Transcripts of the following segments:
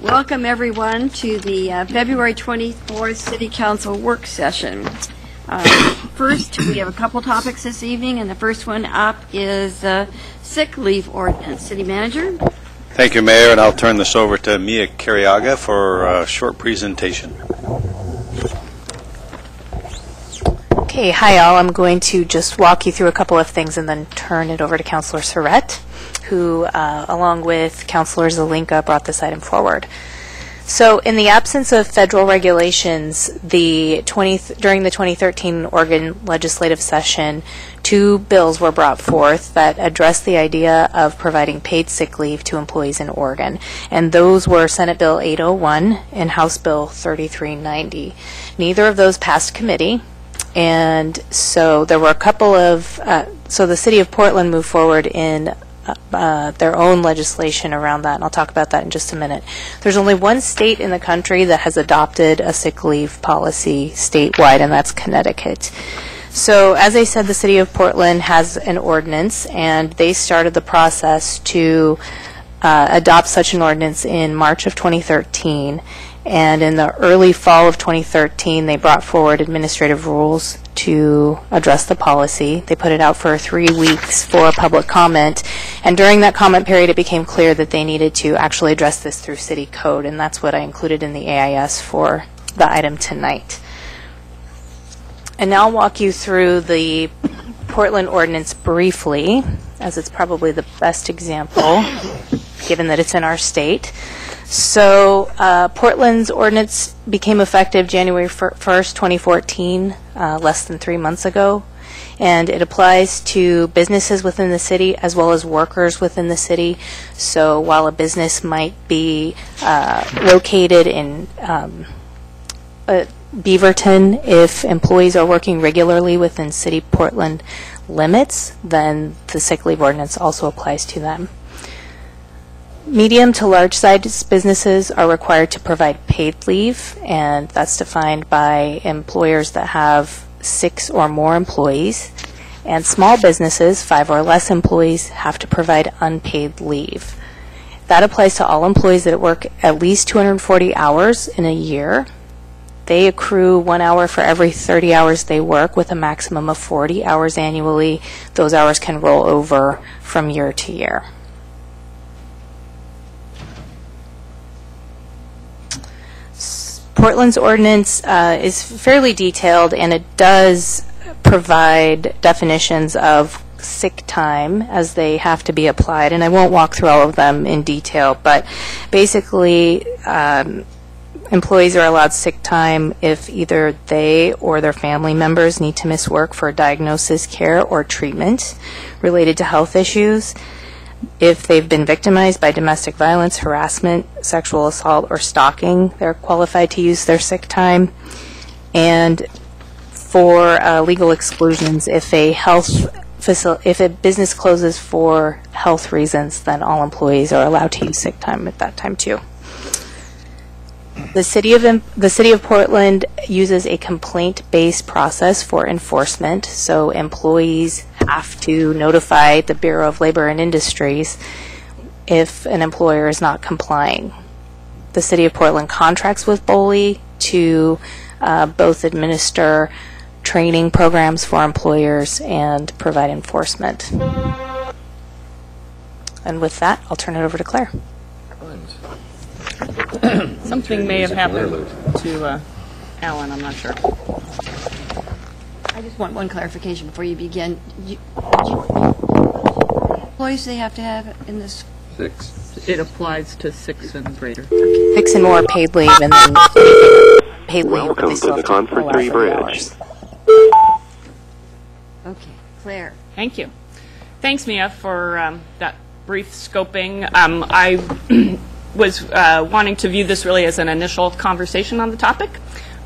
Welcome, everyone, to the February 24th City Council work session. First, we have a couple topics this evening, and the first one up is sick leave ordinance. City Manager. Thank you, Mayor, and I'll turn this over to Mia Carriaga for a short presentation. Okay, hi all. I'm going to just walk you through a couple of things and then turn it over to Councillor Surratt, who, along with Councillor Zelinka, brought this item forward. So in the absence of federal regulations, during the 2013 Oregon legislative session, 2 bills were brought forth that addressed the idea of providing paid sick leave to employees in Oregon. And those were Senate Bill 801 and House Bill 3390. Neither of those passed committee. And so there were a couple of, so the City of Portland moved forward in their own legislation around that, and I'll talk about that in just a minute. There's only one state in the country that has adopted a sick leave policy statewide, and that's Connecticut. So as I said, the City of Portland has an ordinance, and they started the process to adopt such an ordinance in March of 2013. And in the early fall of 2013, they brought forward administrative rules to address the policy. They put it out for 3 weeks for public comment. And during that comment period, it became clear that they needed to actually address this through city code. And that's what I included in the AIS for the item tonight. And now I'll walk you through the Portland ordinance briefly, as it's probably the best example, given that it's in our state. So Portland's ordinance became effective January 1st, 2014, less than 3 months ago. And it applies to businesses within the city as well as workers within the city. So while a business might be located in Beaverton, if employees are working regularly within City Portland limits, then the sick leave ordinance also applies to them. Medium to large-sized businesses are required to provide paid leave, and that's defined by employers that have 6 or more employees. And small businesses, 5 or less employees, have to provide unpaid leave. That applies to all employees that work at least 240 hours in a year. They accrue 1 hour for every 30 hours they work, with a maximum of 40 hours annually. Those hours can roll over from year to year. Portland's ordinance is fairly detailed, and it does provide definitions of sick time as they have to be applied. And I won't walk through all of them in detail, but basically employees are allowed sick time if either they or their family members need to miss work for diagnosis, care, or treatment related to health issues. If they've been victimized by domestic violence, harassment, sexual assault, or stalking, they're qualified to use their sick time. And for legal exclusions, if a business closes for health reasons, then all employees are allowed to use sick time at that time too. The City of Portland uses a complaint-based process for enforcement, so employees have to notify the Bureau of Labor and Industries if an employer is not complying. The City of Portland contracts with BOLI to both administer training programs for employers and provide enforcement. And with that, I'll turn it over to Claire. Something may have happened to Alan, I'm not sure. I just want one clarification before you begin. Employees they have to have in this? 6. It applies to 6 and greater. 6 and more paid leave, and then paid leave. Welcome to the Conference 3 Bridge. Okay, Claire. Thank you. Thanks, Mia, for that brief scoping. I was wanting to view this really as an initial conversation on the topic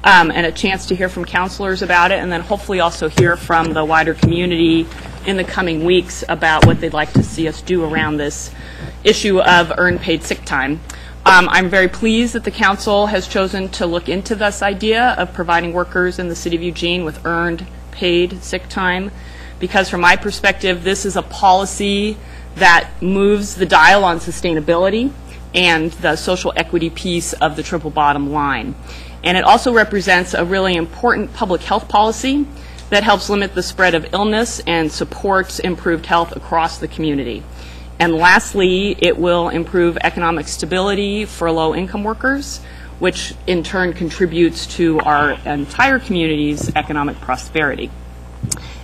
and a chance to hear from counselors about it, and then hopefully also hear from the wider community in the coming weeks about what they'd like to see us do around this issue of earned paid sick time. I'm very pleased that the council has chosen to look into this idea of providing workers in the city of Eugene with earned paid sick time, because from my perspective, this is a policy that moves the dial on sustainability and the social equity piece of the triple bottom line. And it also represents a really important public health policy that helps limit the spread of illness and supports improved health across the community. And lastly, it will improve economic stability for low-income workers, which in turn contributes to our entire community's economic prosperity.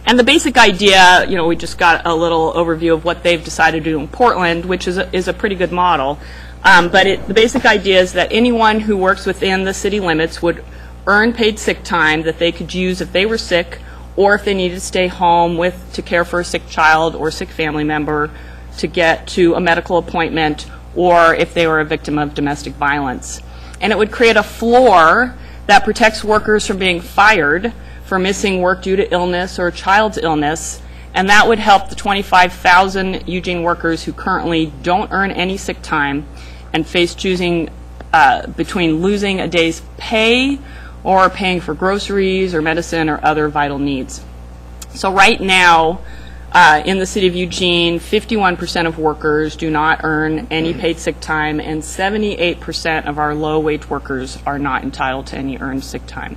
And the basic idea, we just got a little overview of what they've decided to do in Portland, which is a pretty good model. But the basic idea is that anyone who works within the city limits would earn paid sick time that they could use if they were sick or if they needed to stay home to care for a sick child or sick family member, to get to a medical appointment, or if they were a victim of domestic violence. And it would create a floor that protects workers from being fired for missing work due to illness or a child's illness, and that would help the 25,000 Eugene workers who currently don't earn any sick time and face choosing between losing a day's pay or paying for groceries or medicine or other vital needs. So right now, in the city of Eugene, 51% of workers do not earn any paid sick time, and 78% of our low-wage workers are not entitled to any earned sick time.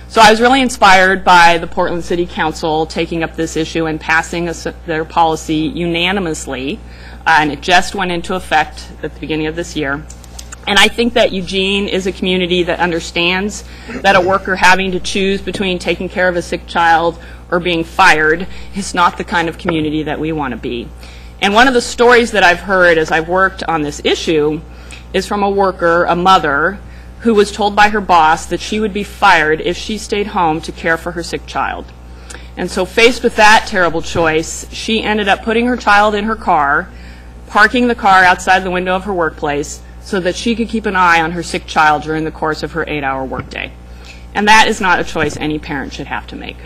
So I was really inspired by the Portland City Council taking up this issue and passing their policy unanimously, and it just went into effect at the beginning of this year. And I think that Eugene is a community that understands that a worker having to choose between taking care of a sick child or being fired is not the kind of community that we want to be. And one of the stories that I've heard as I've worked on this issue is from a worker, a mother, who was told by her boss that she would be fired if she stayed home to care for her sick child. And so faced with that terrible choice, she ended up putting her child in her car, parking the car outside the window of her workplace so that she could keep an eye on her sick child during the course of her 8-hour workday. And that is not a choice any parent should have to make.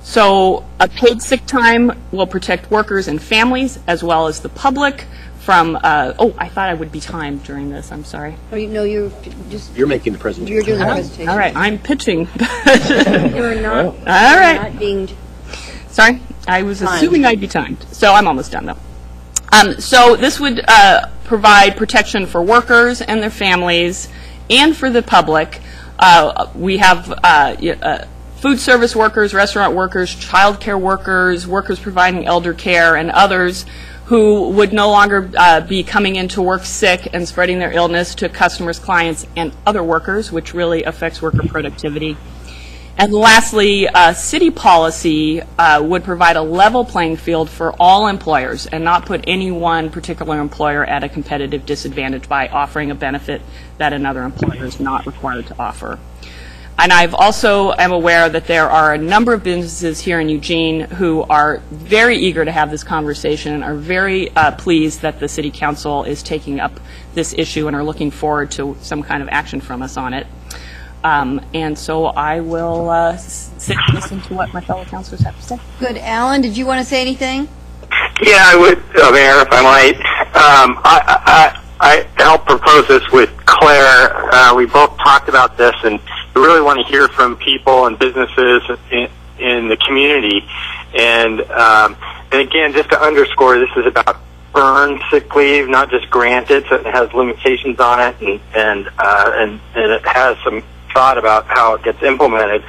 So a paid sick time will protect workers and families as well as the public from, I thought I would be timed during this, I'm sorry. Oh, you're making the presentation. You're doing the presentation. All right, I'm pitching. You're not, All right. not being Sorry, I was assuming I'd be timed. So I'm almost done, though. So this would provide protection for workers and their families and for the public. We have food service workers, restaurant workers, child care workers, workers providing elder care, and others who would no longer be coming into work sick and spreading their illness to customers, clients, and other workers, which really affects worker productivity. And lastly, city policy would provide a level playing field for all employers and not put any one particular employer at a competitive disadvantage by offering a benefit that another employer is not required to offer. And I've also am aware that there are a number of businesses here in Eugene who are very eager to have this conversation and are very pleased that the City Council is taking up this issue and are looking forward to some kind of action from us on it. And so I will sit and listen to what my fellow councilors have to say. good. Alan, did you want to say anything? Yeah, I would, Mayor, if I might. I helped propose this with Claire. We both talked about this, and we really want to hear from people and businesses in the community. And again, just to underscore, this is about earned sick leave, not just granted. So it has limitations on it, and it has some thought about how it gets implemented.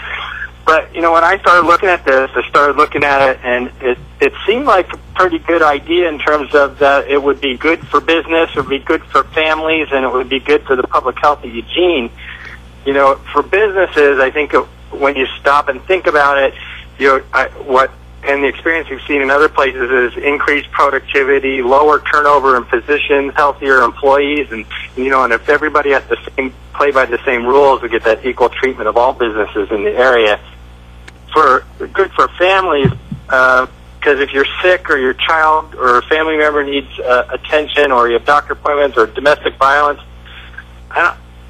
But, when I started looking at this, I started looking at it, and it seemed like a pretty good idea in terms of that it would be good for business, it would be good for families, and it would be good for the public health of Eugene. For businesses, I think when you stop and think about it, and the experience we've seen in other places is increased productivity, lower turnover in positions, healthier employees, and if everybody has to play by the same rules, we get that equal treatment of all businesses in the area. Good for families, because if you're sick or your child or a family member needs attention, or you have doctor appointments or domestic violence,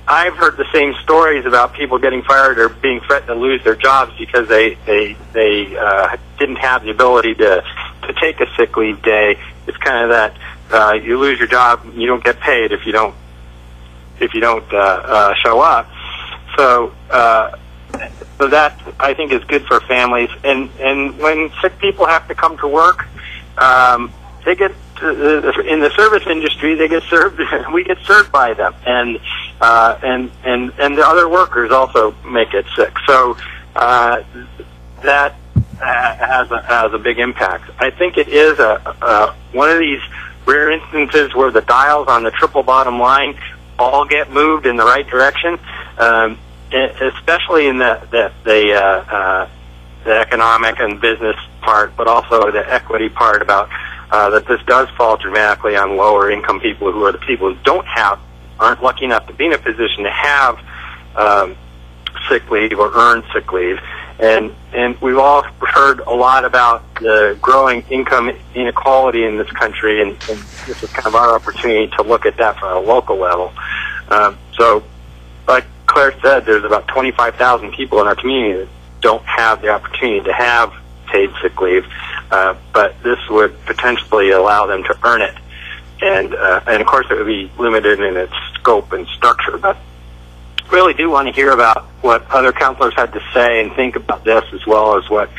I've heard the same stories about people getting fired or being threatened to lose their jobs because they didn't have the ability to take a sick leave day. It's kind of that you lose your job, you don't get paid if you don't show up. So that I think is good for families. And when sick people have to come to work, they get in the service industry, they get served. We get served by them, and the other workers also may get sick. So that has a big impact. I think it is one of these rare instances where the dials on the triple bottom line all get moved in the right direction, especially in the economic and business part, but also the equity part about that this does fall dramatically on lower income people who are the people who aren't lucky enough to be in a position to have sick leave or earn sick leave. And we've all heard a lot about the growing income inequality in this country, and this is kind of our opportunity to look at that from a local level. So, like Claire said, there's about 25,000 people in our community that don't have the opportunity to have paid sick leave, but this would potentially allow them to earn it. And of course, it would be limited in its scope and structure, but really do want to hear about what other counselors had to say and think about this, as well as what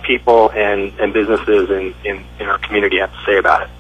people and businesses in our community have to say about it.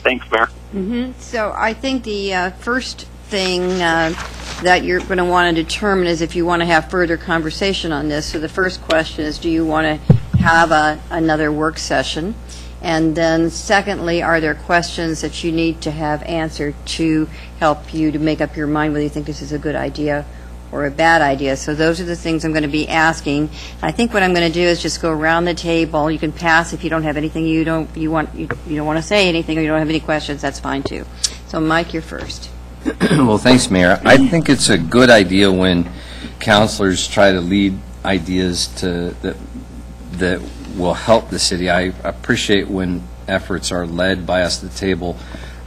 Thanks, Mayor. Mm-hmm. So I think the first thing that you're going to want to determine is if you want to have further conversation on this. So the first question is, do you want to have another work session? And then secondly, are there questions that you need to have answered to help you to make up your mind whether you think this is a good idea or a bad idea? So those are the things I'm going to be asking. I think what I'm going to do is just go around the table. You can pass if you don't have anything you don't want to say anything, or you don't have any questions. That's fine too. So Mike, you're first. Well, thanks, Mayor. I think it's a good idea when counselors try to lead ideas that will help the city. I appreciate when efforts are led by us at the table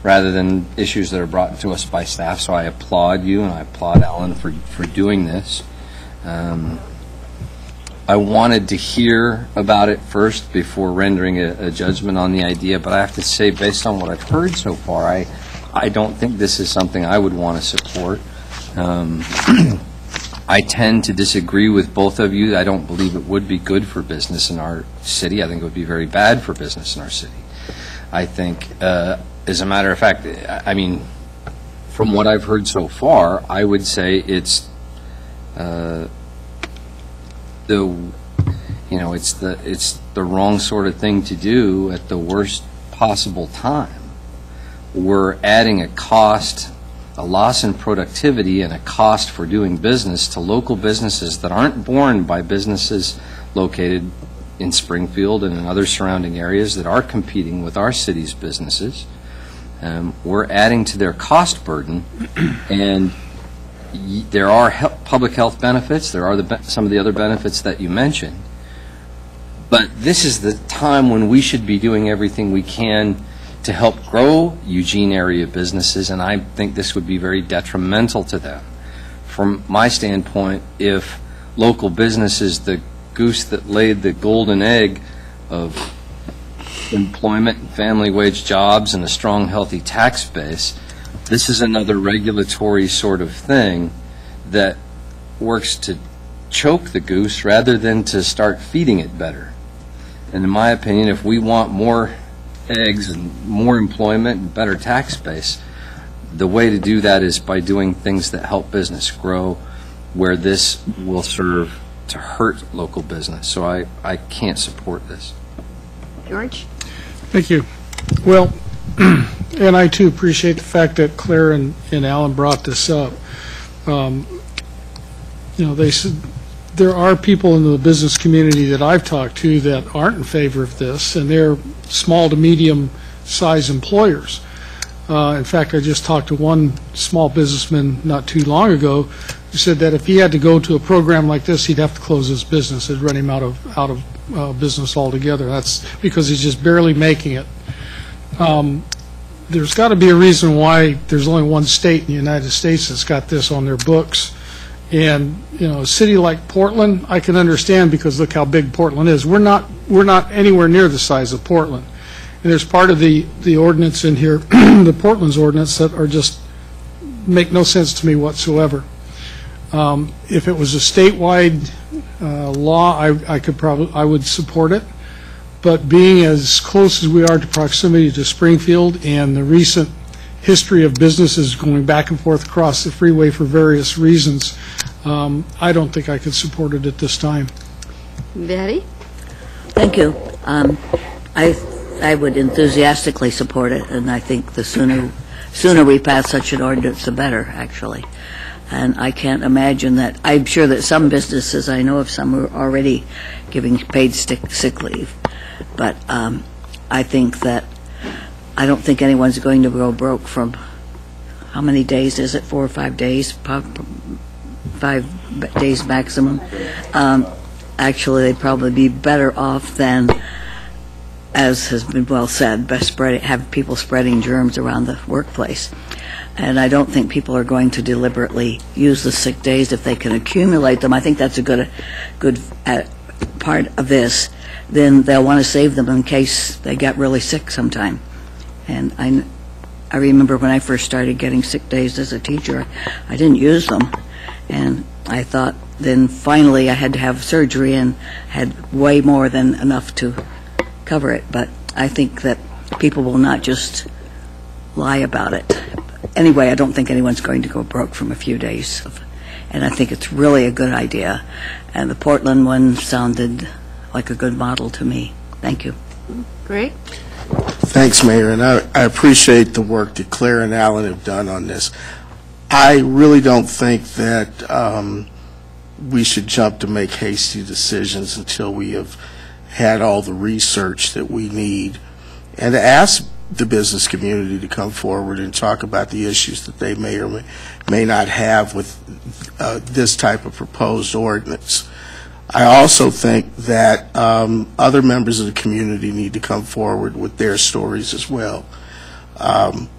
rather than issues that are brought to us by staff. So I applaud you, and I applaud Alan for doing this. I wanted to hear about it first before rendering a judgment on the idea, but I have to say, based on what I've heard so far, I don't think this is something I would want to support. I tend to disagree with both of you. I don't believe it would be good for business in our city. I think it would be very bad for business in our city. I think, as a matter of fact, I mean, from what I've heard so far, I would say it's it's the wrong sort of thing to do at the worst possible time. We're adding a cost, a loss in productivity, and a cost for doing business to local businesses that aren't borne by businesses located in Springfield and in other surrounding areas that are competing with our city's businesses. We're adding to their cost burden, and there are public health benefits. There are some of the other benefits that you mentioned. But this is the time when we should be doing everything we can to help grow Eugene area businesses, and I think this would be very detrimental to them. From my standpoint, if local businesses, the goose that laid the golden egg of employment, family wage jobs, and a strong, healthy tax base, this is another regulatory sort of thing that works to choke the goose rather than to start feeding it better. And in my opinion, if we want more eggs and more employment and better tax base, the way to do that is by doing things that help business grow, where this will serve to hurt local business. So I can't support this. George? Thank you. Well, and I too appreciate the fact that Claire and Alan brought this up. They said there are people in the business community that I've talked to that aren't in favor of this, and they're small to medium size employers. In fact, I just talked to one small businessman not too long ago who said that if he had to go to a program like this, he'd have to close his business. It'd run him out of business altogether. That's because he's just barely making it. There's got to be a reason why there's only one state in the United States that's got this on their books. And a city like Portland, I can understand, because look how big Portland is. We're not anywhere near the size of Portland. And there's part of the ordinance in here, the Portland's ordinance, that are just make no sense to me whatsoever. If it was a statewide law, I would support it. but being as close as we are to proximity to Springfield and the recent history of businesses going back and forth across the freeway for various reasons, I don't think I could support it at this time. Betty? Thank you. I would enthusiastically support it, and I think the sooner we pass such an ordinance, the better, actually. And I can't imagine that. I'm sure that some businesses, I know of some who are already giving paid sick leave, but I think that I don't think anyone's going to go broke from, how many days is it, 4 or 5 days, 5 days maximum. Actually, they'd probably be better off than, as has been well said, have people spreading germs around the workplace. And I don't think people are going to deliberately use the sick days if they can accumulate them. I think that's a good part of this. Then they'll want to save them in case they get really sick sometime. And I remember when I first started getting sick days as a teacher, I didn't use them. And I thought then finally I had to have surgery and had way more than enough to cover it. But I think that people will not just lie about it. Anyway, I don't think anyone's going to go broke from a few days. And I think it's really a good idea. And the Portland one sounded like a good model to me. Thank you. Great. Thanks, Mayor, and I appreciate the work that Claire and Alan have done on this. I really don't think that we should jump to make hasty decisions until we have had all the research that we need, and to ask the business community to come forward and talk about the issues that they may or may not have with this type of proposed ordinance. I also think that other members of the community need to come forward with their stories as well.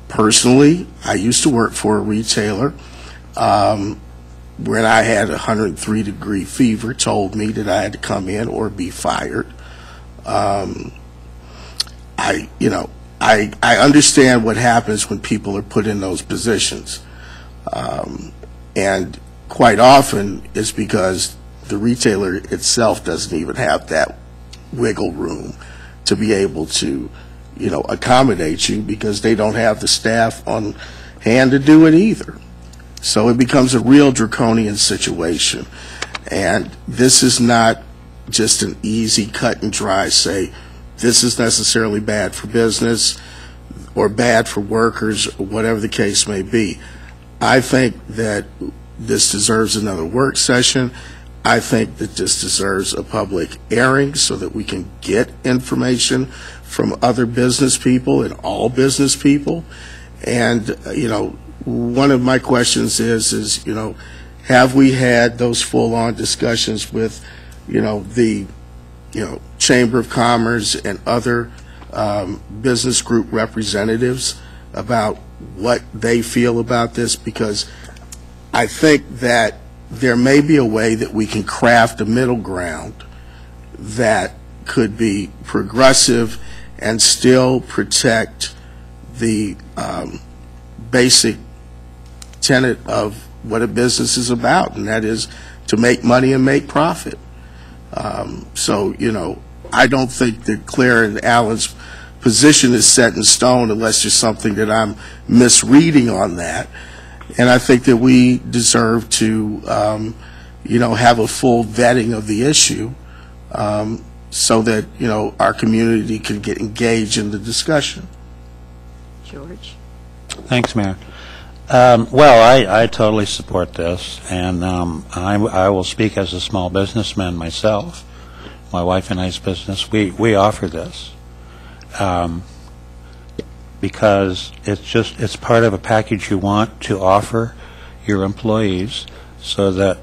Personally, I used to work for a retailer when I had a 103-degree fever, told me that I had to come in or be fired. I understand what happens when people are put in those positions. And quite often it's because the retailer itself doesn't even have that wiggle room to be able to, accommodate you, because they don't have the staff on hand to do it either. So it becomes a real draconian situation. And this is not just an easy cut and dry say, this is necessarily bad for business or bad for workers, or whatever the case may be. I think that this deserves another work session. I think that this deserves a public airing so that we can get information from other business people and all business people. And, one of my questions is, have we had those full-on discussions with, the, Chamber of Commerce and other business group representatives about what they feel about this? Because I think that there may be a way that we can craft a middle ground that could be progressive and still protect the basic tenet of what a business is about, and that is to make money and make profit. I don't think that Claire and Alan's position is set in stone unless there's something that I'm misreading on that. And I think that we deserve to, have a full vetting of the issue so that, our community can get engaged in the discussion. George? Thanks, Mayor. I totally support this, and I will speak as a small businessman myself. My wife and I's business, we offer this because it's part of a package you want to offer your employees so that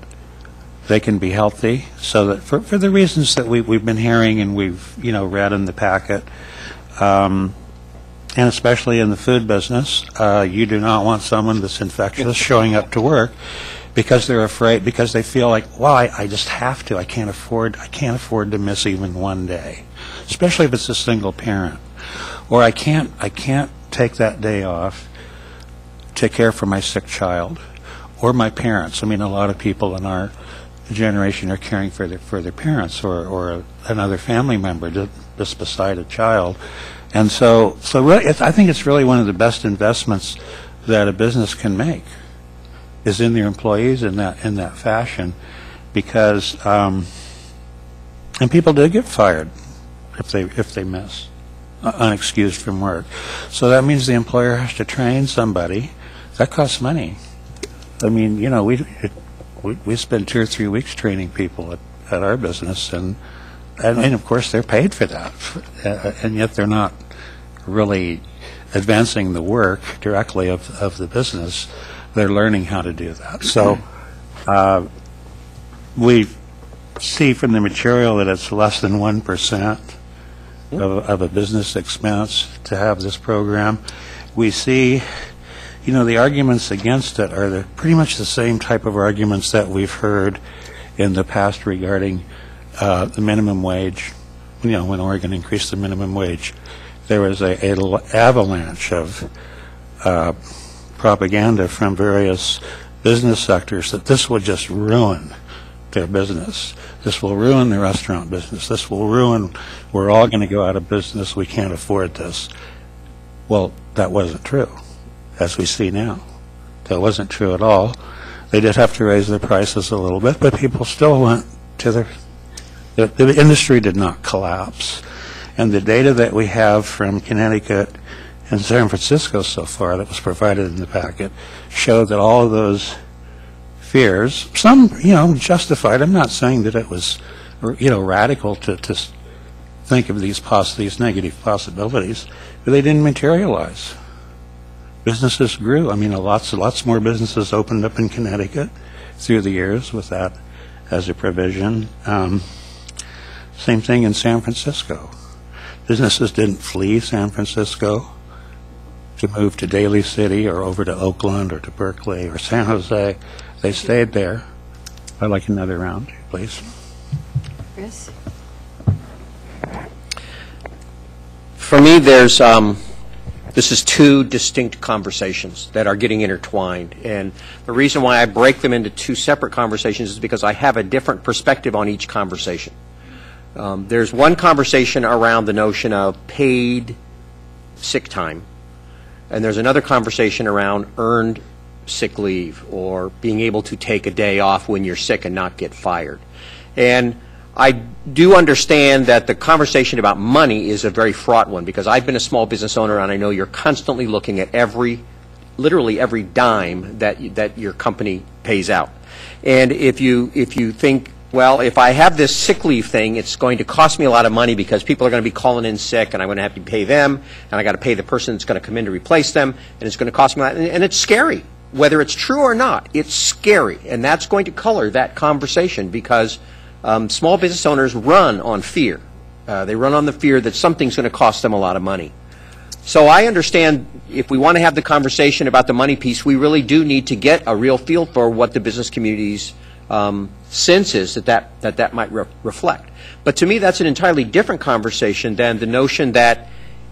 they can be healthy, so that for the reasons that we've been hearing and we've read in the packet. And especially in the food business, you do not want someone that's infectious showing up to work because they're afraid, because they feel like, well, I just have to. I can't afford to miss even one day, especially if it's a single parent. Or I can't take that day off to care for my sick child or my parents. I mean, a lot of people in our generation are caring for their parents or another family member just beside a child. And so really, I think it's really one of the best investments that a business can make is in their employees in that fashion, because and people do get fired if they miss unexcused from work. So that means the employer has to train somebody. That costs money. I mean, you know, we spend 2 or 3 weeks training people at our business, and of course they're paid for that, and yet they're not really advancing the work directly of the business. They're learning how to do that. So we see from the material that it's less than 1% of a business expense to have this program. We see, you know, the arguments against it are pretty much the same type of arguments that we've heard in the past regarding the minimum wage. You know, when Oregon increased the minimum wage, there was an avalanche of propaganda from various business sectors that this would just ruin their business. This will ruin the restaurant business. This will ruin, we're all going to go out of business. We can't afford this. Well, that wasn't true, as we see now. That wasn't true at all. They did have to raise their prices a little bit, but people still went to the industry did not collapse. And the data that we have from Connecticut and San Francisco so far that was provided in the packet showed that all of those fears, some, you know, justified. I'm not saying that it was, you know, radical to think of these negative possibilities, but they didn't materialize. Businesses grew. I mean, lots more businesses opened up in Connecticut through the years with that as a provision. Same thing in San Francisco. Businesses didn't flee San Francisco to move to Daly City or over to Oakland or to Berkeley or San Jose. They stayed there. I'd like another round, please. Chris? For me, this is two distinct conversations that are getting intertwined. And the reason why I break them into two separate conversations is because I have a different perspective on each conversation. There's one conversation around the notion of paid sick time, and there's another conversation around earned sick leave or being able to take a day off when you're sick and not get fired. And I do understand that the conversation about money is a very fraught one, because I've been a small business owner and I know you're constantly looking at literally every dime that your company pays out. And if you think, well, if I have this sick leave thing, it's going to cost me a lot of money because people are going to be calling in sick and I'm going to have to pay them, and I got to pay the person that's going to come in to replace them, and it's going to cost me a lot. And it's scary. Whether it's true or not, it's scary. And that's going to color that conversation, because small business owners run on fear. They run on the fear that something's going to cost them a lot of money. So I understand if we want to have the conversation about the money piece, we really do need to get a real feel for what the business community's sense is that might reflect. But to me, that's an entirely different conversation than the notion that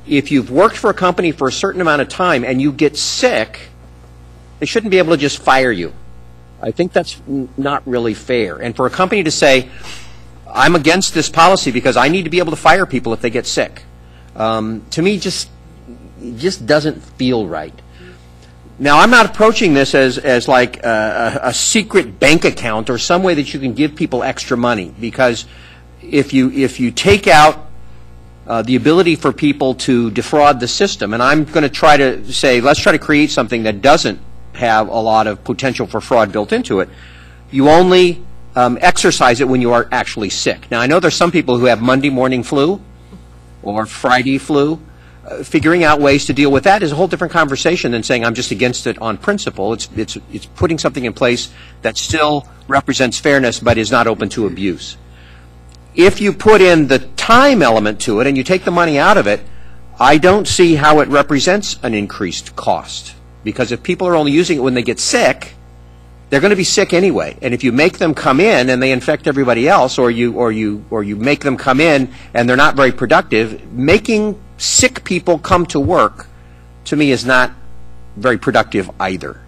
if you've worked for a company for a certain amount of time and you get sick, they shouldn't be able to just fire you. I think that's not really fair. And for a company to say, I'm against this policy because I need to be able to fire people if they get sick, to me just doesn't feel right. Now, I'm not approaching this as like a secret bank account or some way that you can give people extra money, because if you take out the ability for people to defraud the system, and I'm going to try to say, let's try to create something that doesn't have a lot of potential for fraud built into it, you only exercise it when you are actually sick. Now, I know there's some people who have Monday morning flu or Friday flu. Figuring out ways to deal with that is a whole different conversation than saying I'm just against it on principle. It's putting something in place that still represents fairness but is not open to abuse. If you put in the time element to it and you take the money out of it, I don't see how it represents an increased cost. Because if people are only using it when they get sick, they're going to be sick anyway. And if you make them come in and they infect everybody else, or you make them come in and they're not very productive, making sick people come to work, to me, is not very productive either.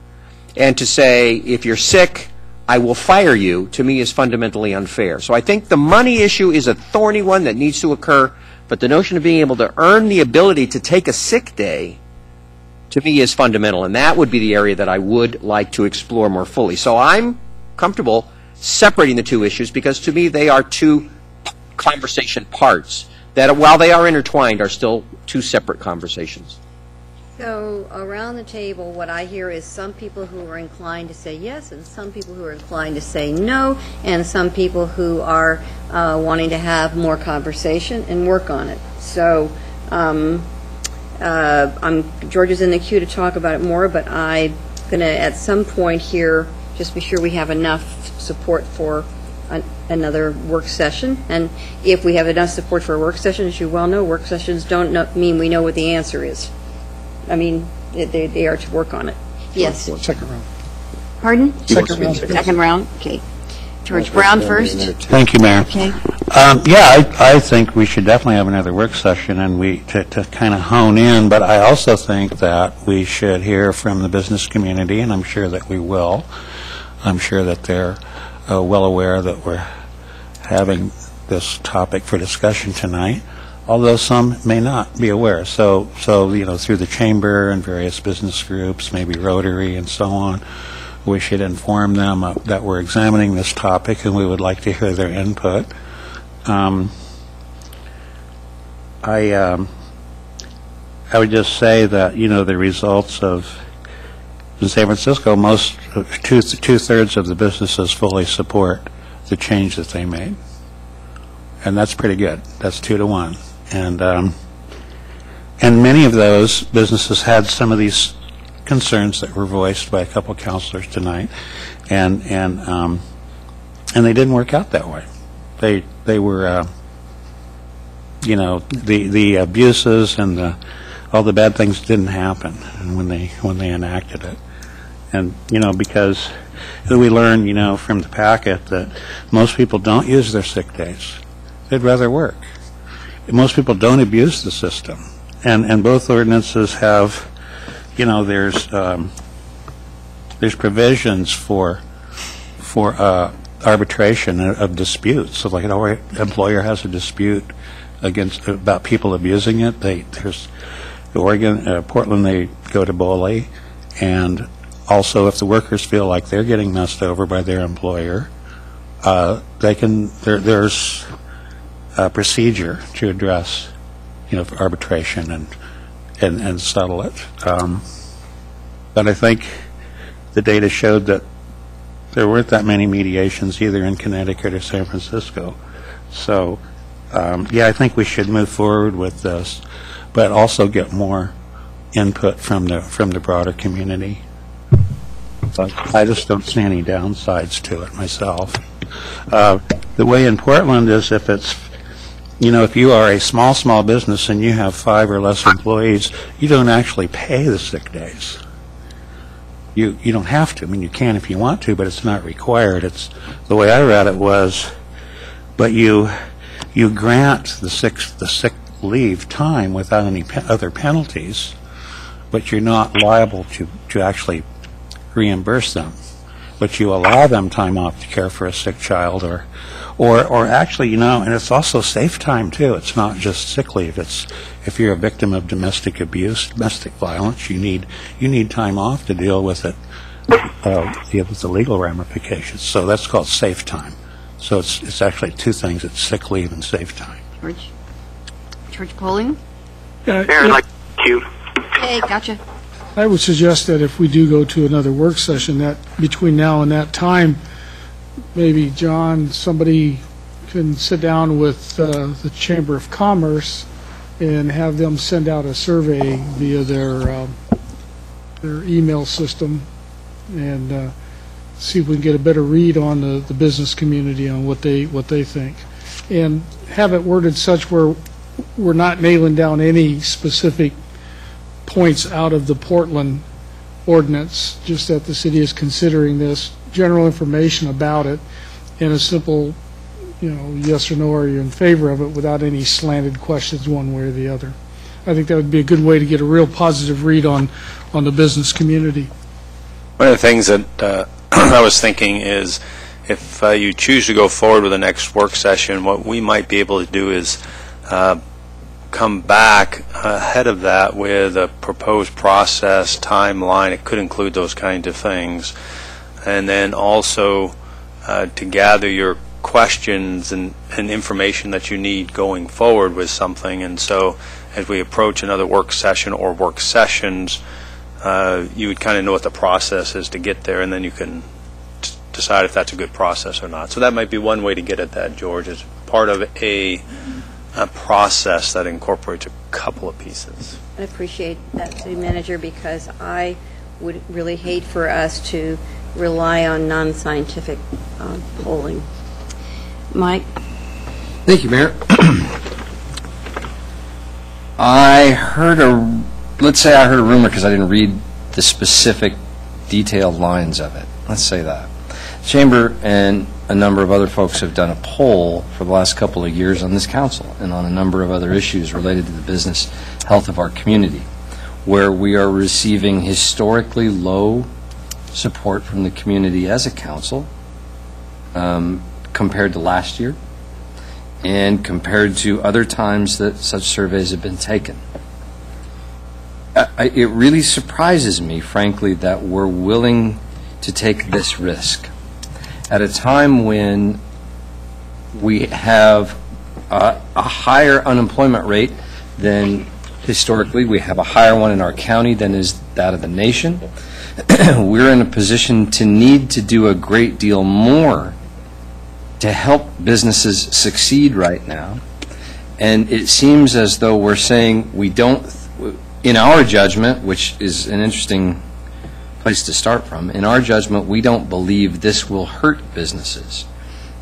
And to say, if you're sick, I will fire you, to me is fundamentally unfair. So I think the money issue is a thorny one that needs to occur, but the notion of being able to earn the ability to take a sick day, to me, is fundamental, and that would be the area that I would like to explore more fully. So I'm comfortable separating the two issues because, to me, they are two conversation parts that, while they are intertwined, are still two separate conversations. So around the table, what I hear is some people who are inclined to say yes, and some people who are inclined to say no, and some people who are wanting to have more conversation and work on it. So George is in the queue to talk about it more, but I'm going to, at some point here, just be sure we have enough support for another work session. And if we have enough support for a work session, as you well know, work sessions don't mean we know what the answer is. I mean, they are to work on it. Yes. Second round. Pardon? Second round. Second round, okay. George Brown first. Thank you, Mayor. Okay. I think we should definitely have another work session and to kind of hone in, but I also think that we should hear from the business community, and I'm sure that we will. I'm sure that they're well aware that we're having this topic for discussion tonight, although some may not be aware. So through the chamber and various business groups, maybe Rotary and so on, we should inform them that we're examining this topic and we would like to hear their input. I would just say that, the results of, in San Francisco, most two-thirds of the businesses fully support the change that they made. And that's pretty good. That's 2-to-1. And many of those businesses had some of these concerns that were voiced by a couple of counselors tonight, and they didn't work out that way. They were, the abuses and all the bad things didn't happen when they enacted it, and because we learned, from the packet that most people don't use their sick days. They'd rather work. Most people don't abuse the system, and both ordinances have, there's provisions for arbitration of disputes. So, like, an employer has a dispute about people abusing it. There's Portland. They go to BOLI, and also if the workers feel like they're getting messed over by their employer, there's a procedure to address, for arbitration and settle it. But I think the data showed that there weren't that many mediations either in Connecticut or San Francisco. So, I think we should move forward with this, but also get more input from the broader community. But I just don't see any downsides to it myself. The way in Portland is if it's, if you are a small business and you have 5 or less employees, you don't actually pay the sick days. You don't have to. I mean, you can if you want to, but it's not required. It's the way I read it was, but you grant the sick leave time without any other penalties, but you're not liable to actually reimburse them. But you allow them time off to care for a sick child, or actually, and it's also safe time too. It's not just sick leave. It's if you're a victim of domestic abuse, domestic violence, you need time off to deal with it, with the legal ramifications. So that's called safe time. So it's actually two things. It's sick leave and safe time. George Polling? I'd like to. Okay, gotcha. I would suggest that if we do go to another work session, that between now and that time, maybe, John, somebody can sit down with the Chamber of Commerce and have them send out a survey via their email system and see if we can get a better read on the business community on what they think. And have it worded such where we're not nailing down any specific points out of the Portland ordinance, just that the city is considering this, general information about it, and a simple, yes or no, are you in favor of it, without any slanted questions one way or the other. I think that would be a good way to get a real positive read on the business community. One of the things that I was thinking is, if you choose to go forward with the next work session, what we might be able to do is come back ahead of that with a proposed process, timeline. It could include those kinds of things. And then also to gather your questions and information that you need going forward with something. And so as we approach another work session or work sessions, you would kind of know what the process is to get there, and then you can decide if that's a good process or not. So that might be one way to get at that, George, is part of a process that incorporates a couple of pieces. I appreciate that, City Manager, because I would really hate for us to rely on non-scientific polling. Mike? Thank you, Mayor. Let's say I heard a rumor because I didn't read the specific detailed lines of it. Let's say that. Chamber and a number of other folks have done a poll for the last couple of years on this council and on a number of other issues related to the business health of our community, where we are receiving historically low support from the community as a council compared to last year and compared to other times that such surveys have been taken. It really surprises me, frankly, that we're willing to take this risk at a time when we have a higher unemployment rate than historically. We have a higher one in our county than is that of the nation. We're in a position to need to do a great deal more to help businesses succeed right now. And it seems as though we're saying we don't, in our judgment, which is an interesting place to start from, in our judgment, we don't believe this will hurt businesses.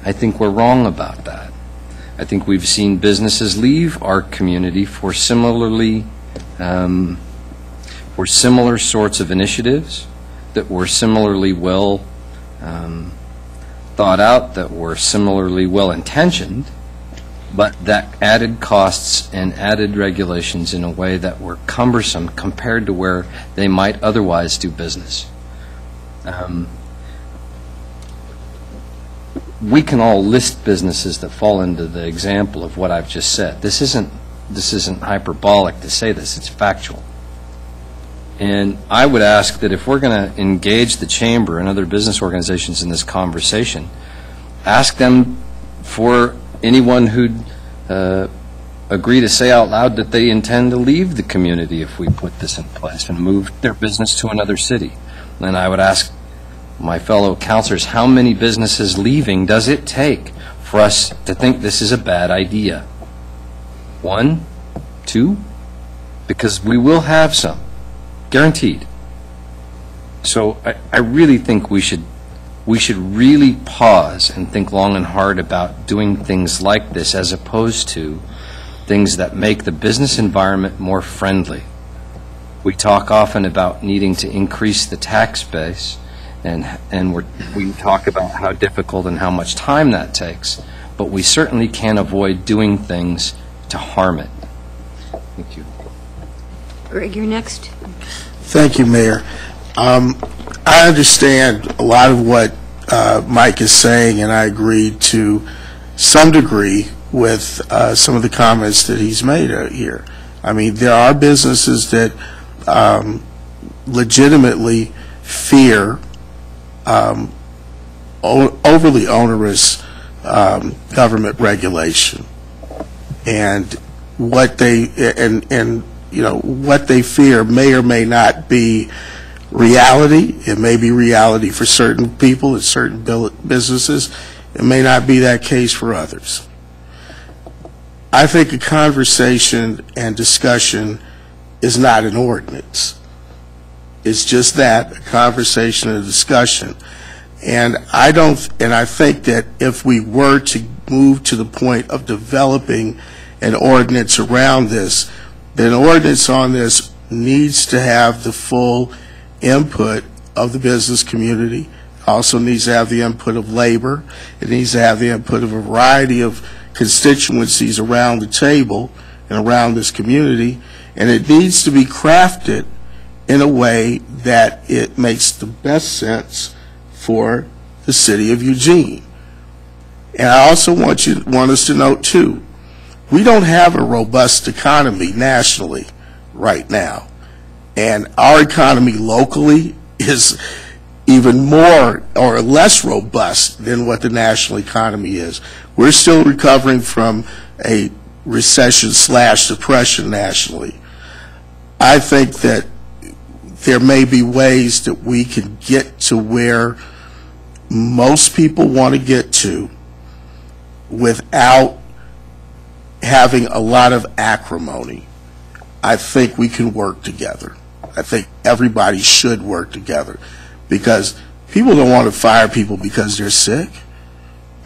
I think we're wrong about that. I think we've seen businesses leave our community for similar sorts of initiatives that were similarly well thought out, that were similarly well intentioned, but that added costs and added regulations in a way that were cumbersome compared to where they might otherwise do business. We can all list businesses that fall into the example of what I've just said. This isn't hyperbolic to say this, it's factual. And I would ask that if we're going to engage the Chamber and other business organizations in this conversation, ask them for anyone who'd agree to say out loud that they intend to leave the community if we put this in place and move their business to another city. And I would ask my fellow councilors, how many businesses leaving does it take for us to think this is a bad idea? 1, 2? Because we will have some, guaranteed. So I really think we should really pause and think long and hard about doing things like this as opposed to things that make the business environment more friendly. We talk often about needing to increase the tax base, and we talk about how difficult and how much time that takes, but we certainly can't avoid doing things to harm it. Thank you. Greg, you're next. Thank you, Mayor. I understand a lot of what Mike is saying, and I agree to some degree with some of the comments that he's made here. I mean, there are businesses that legitimately fear overly onerous government regulation, and what they what they fear may or may not be reality. It may be reality for certain people and certain businesses. It may not be that case for others. I think a conversation and discussion is not an ordinance. It's just that, a conversation and a discussion. And I think that if we were to move to the point of developing an ordinance around this, then an ordinance on this needs to have the full input of the business community. Also needs to have the input of labor. It needs to have the input of a variety of constituencies around the table and around this community. And it needs to be crafted in a way that it makes the best sense for the city of Eugene. And I also want us to note, too, we don't have a robust economy nationally right now. And our economy locally is even more or less robust than what the national economy is. We're still recovering from a recession/depression nationally. I think that there may be ways that we can get to where most people want to get to without having a lot of acrimony. I think we can work together. I think everybody should work together, because people don't want to fire people because they're sick.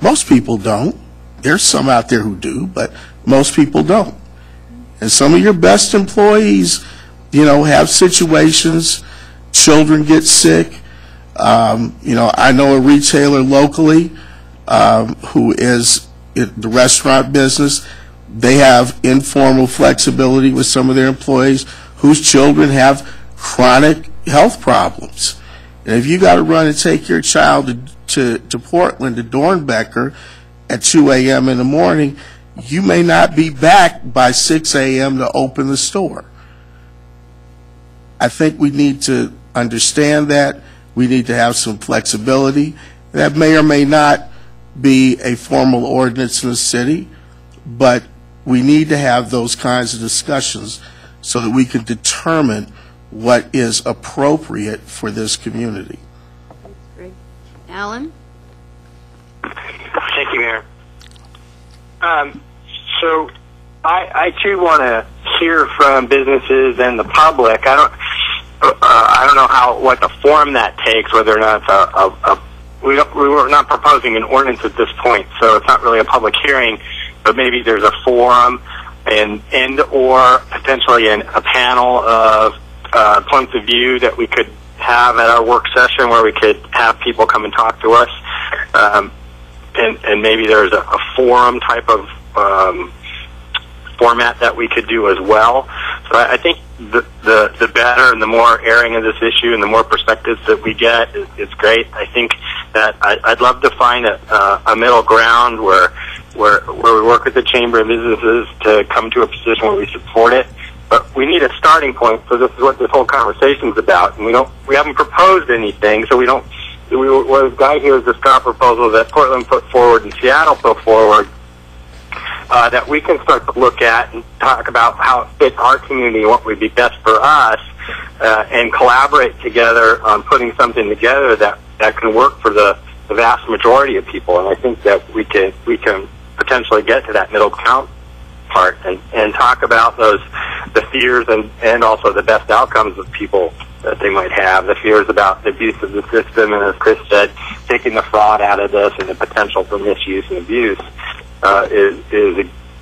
Most people don't. There's some out there who do, but most people don't. And some of your best employees, have situations, children get sick. I know a retailer locally who is in the restaurant business. They have informal flexibility with some of their employees whose children have chronic health problems. And if you got to run and take your child to Portland, to Dornbecker, at 2 a.m. in the morning, you may not be back by 6 a.m. to open the store. I think we need to understand that. We need to have some flexibility. That may or may not be a formal ordinance in the city, but we need to have those kinds of discussions so that we can determine what is appropriate for this community. Great. Alan? Thank you, Mayor. So I too want to hear from businesses and the public. I don't know what the form that takes, whether or not it's we were not proposing an ordinance at this point, so it's not really a public hearing, but maybe there's a forum and or potentially a panel of points of view that we could have at our work session, where we could have people come and talk to us, and maybe there's a forum type of format that we could do as well. So I think the better and the more airing of this issue and the more perspectives that we get is great. I think that I'd love to find a middle ground where we work with the Chamber of Businesses to come to a position where we support it. But we need a starting point, so this is what this whole conversation is about. And we haven't proposed anything, so what we've got here is the Scott proposal that Portland put forward and Seattle put forward, that we can start to look at and talk about how it fits our community and what would be best for us, and collaborate together on putting something together that can work for the vast majority of people. And I think that we can potentially get to that middle ground part and talk about the fears and also the best outcomes of people that they might have. The fears about the abuse of the system, and as Chris said, taking the fraud out of this and the potential for misuse and abuse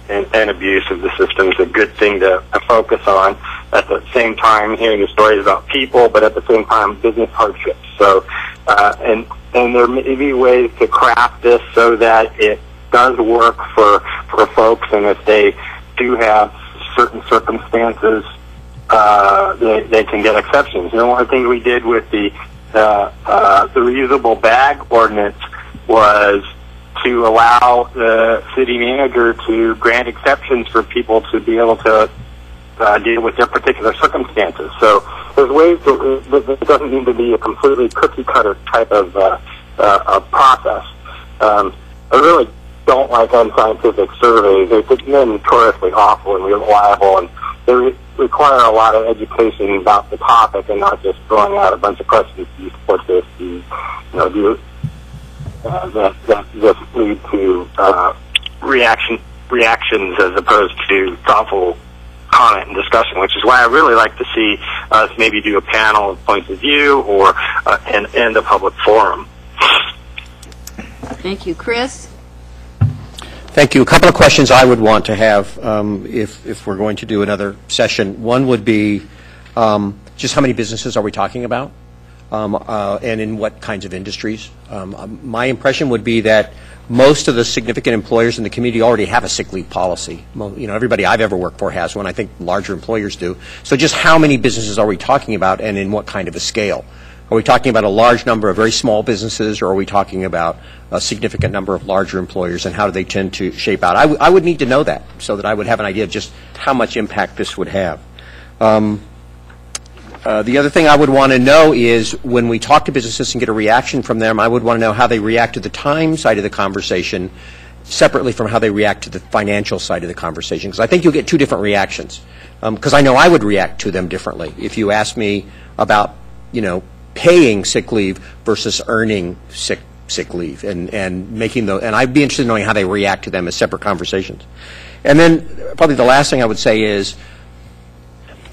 and abuse of the system is a good thing to focus on. At the same time, hearing the stories about people, but at the same time, business hardships. So, and there may be ways to craft this so that it does work for folks, and if they do have certain circumstances, they can get exceptions. One of the things we did with the reusable bag ordinance was to allow the city manager to grant exceptions for people to be able to deal with their particular circumstances. So there's ways that it doesn't need to be a completely cookie-cutter type of process. I really don't like unscientific surveys. They're notoriously awful and reliable, and they require a lot of education about the topic and not just throwing out a bunch of questions. Do you support this? That just lead to reactions as opposed to thoughtful comment and discussion, which is why I really like to see us maybe do a panel of points of view or and a public forum. Thank you. Chris? Thank you. A couple of questions I would want to have if we're going to do another session. One would be just how many businesses are we talking about, and in what kinds of industries? My impression would be that most of the significant employers in the community already have a sick leave policy. Everybody I've ever worked for has one. I think larger employers do. So just how many businesses are we talking about, and in what kind of a scale? Are we talking about a large number of very small businesses, or are we talking about a significant number of larger employers, and how do they tend to shape out? I would need to know that so that I would have an idea of just how much impact this would have. The other thing I would want to know is when we talk to businesses and get a reaction from them, I would want to know how they react to the time side of the conversation separately from how they react to the financial side of the conversation, because I think you'll get two different reactions. Because I know I would react to them differently if you asked me about, paying sick leave versus earning sick leave and making those, and I'd be interested in knowing how they react to them as separate conversations. And then probably the last thing I would say is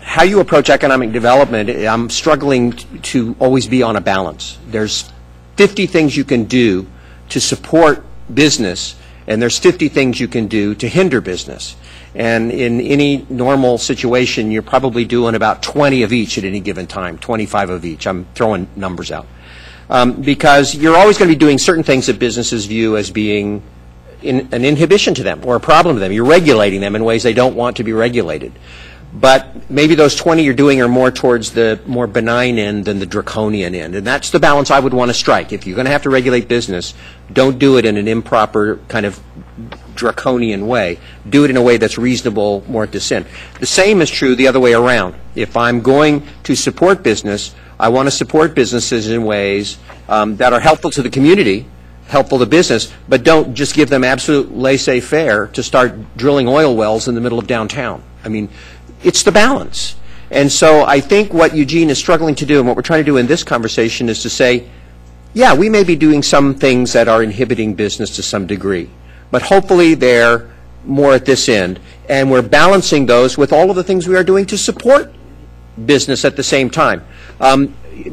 how you approach economic development. I'm struggling to always be on a balance. There's 50 things you can do to support business, and there's 50 things you can do to hinder business. And in any normal situation, you're probably doing about 20 of each at any given time, 25 of each. I'm throwing numbers out. Because you're always going to be doing certain things that businesses view as being an inhibition to them or a problem to them. You're regulating them in ways they don't want to be regulated. But maybe those 20 you're doing are more towards the more benign end than the draconian end. And that's the balance I would want to strike. If you're going to have to regulate business, don't do it in an improper kind of draconian way. Do it in a way that's reasonable, more dissent. The same is true the other way around. If I'm going to support business, I want to support businesses in ways that are helpful to the community, helpful to business, but don't just give them absolute laissez-faire to start drilling oil wells in the middle of downtown. I mean, it's the balance. And so I think what Eugene is struggling to do and what we're trying to do in this conversation is to say, yeah, we may be doing some things that are inhibiting business to some degree, but hopefully they're more at this end. And we're balancing those with all of the things we are doing to support business at the same time.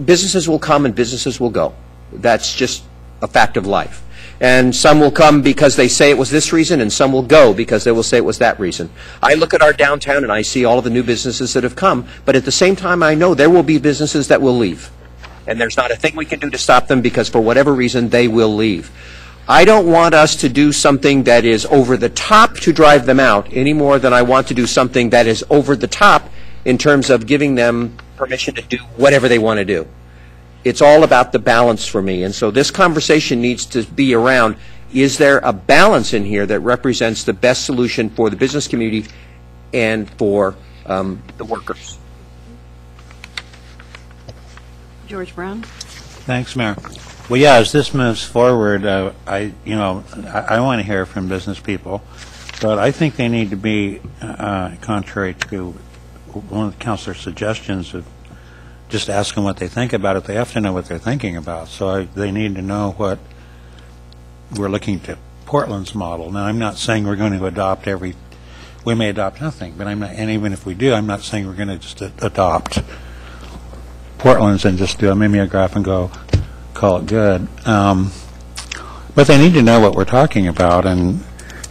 Businesses will come and businesses will go. That's just a fact of life. And some will come because they say it was this reason, and some will go because they will say it was that reason. I look at our downtown and I see all of the new businesses that have come, but at the same time I know there will be businesses that will leave. And there's not a thing we can do to stop them because for whatever reason they will leave. I don't want us to do something that is over the top to drive them out any more than I want to do something that is over the top in terms of giving them permission to do whatever they want to do. It's all about the balance for me. And so this conversation needs to be around, is there a balance in here that represents the best solution for the business community and for the workers? George Brown. Thanks, Mayor. Well, yeah, as this moves forward, I want to hear from business people, but I think they need to be, contrary to one of the councilor's suggestions of just ask them what they think about it. They have to know what they're thinking about. So they need to know what we're looking to Portland's model. Now, I'm not saying we're going to adopt we may adopt nothing, but I'm not, and even if we do, I'm not saying we're going to just adopt Portland's and just do a mimeograph and go call it good. But they need to know what we're talking about, and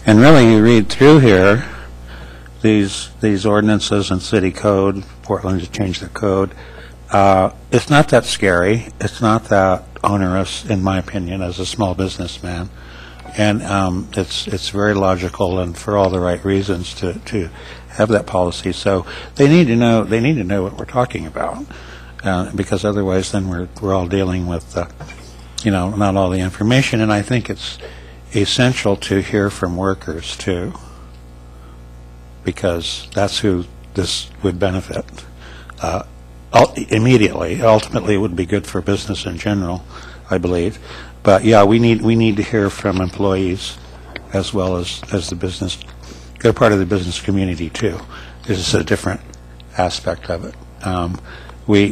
really you read through here these ordinances and city code. Portland has changed their code. It's not that scary. It's not that onerous, in my opinion, as a small businessman, and it's very logical and for all the right reasons to have that policy. So they need to know what we're talking about, because otherwise, then we're all dealing with not all the information. And I think it's essential to hear from workers too, because that's who this would benefit. Immediately. Ultimately, it would be good for business in general, I believe. But yeah, we need to hear from employees as well as the business. They're part of the business community too. This is a different aspect of it.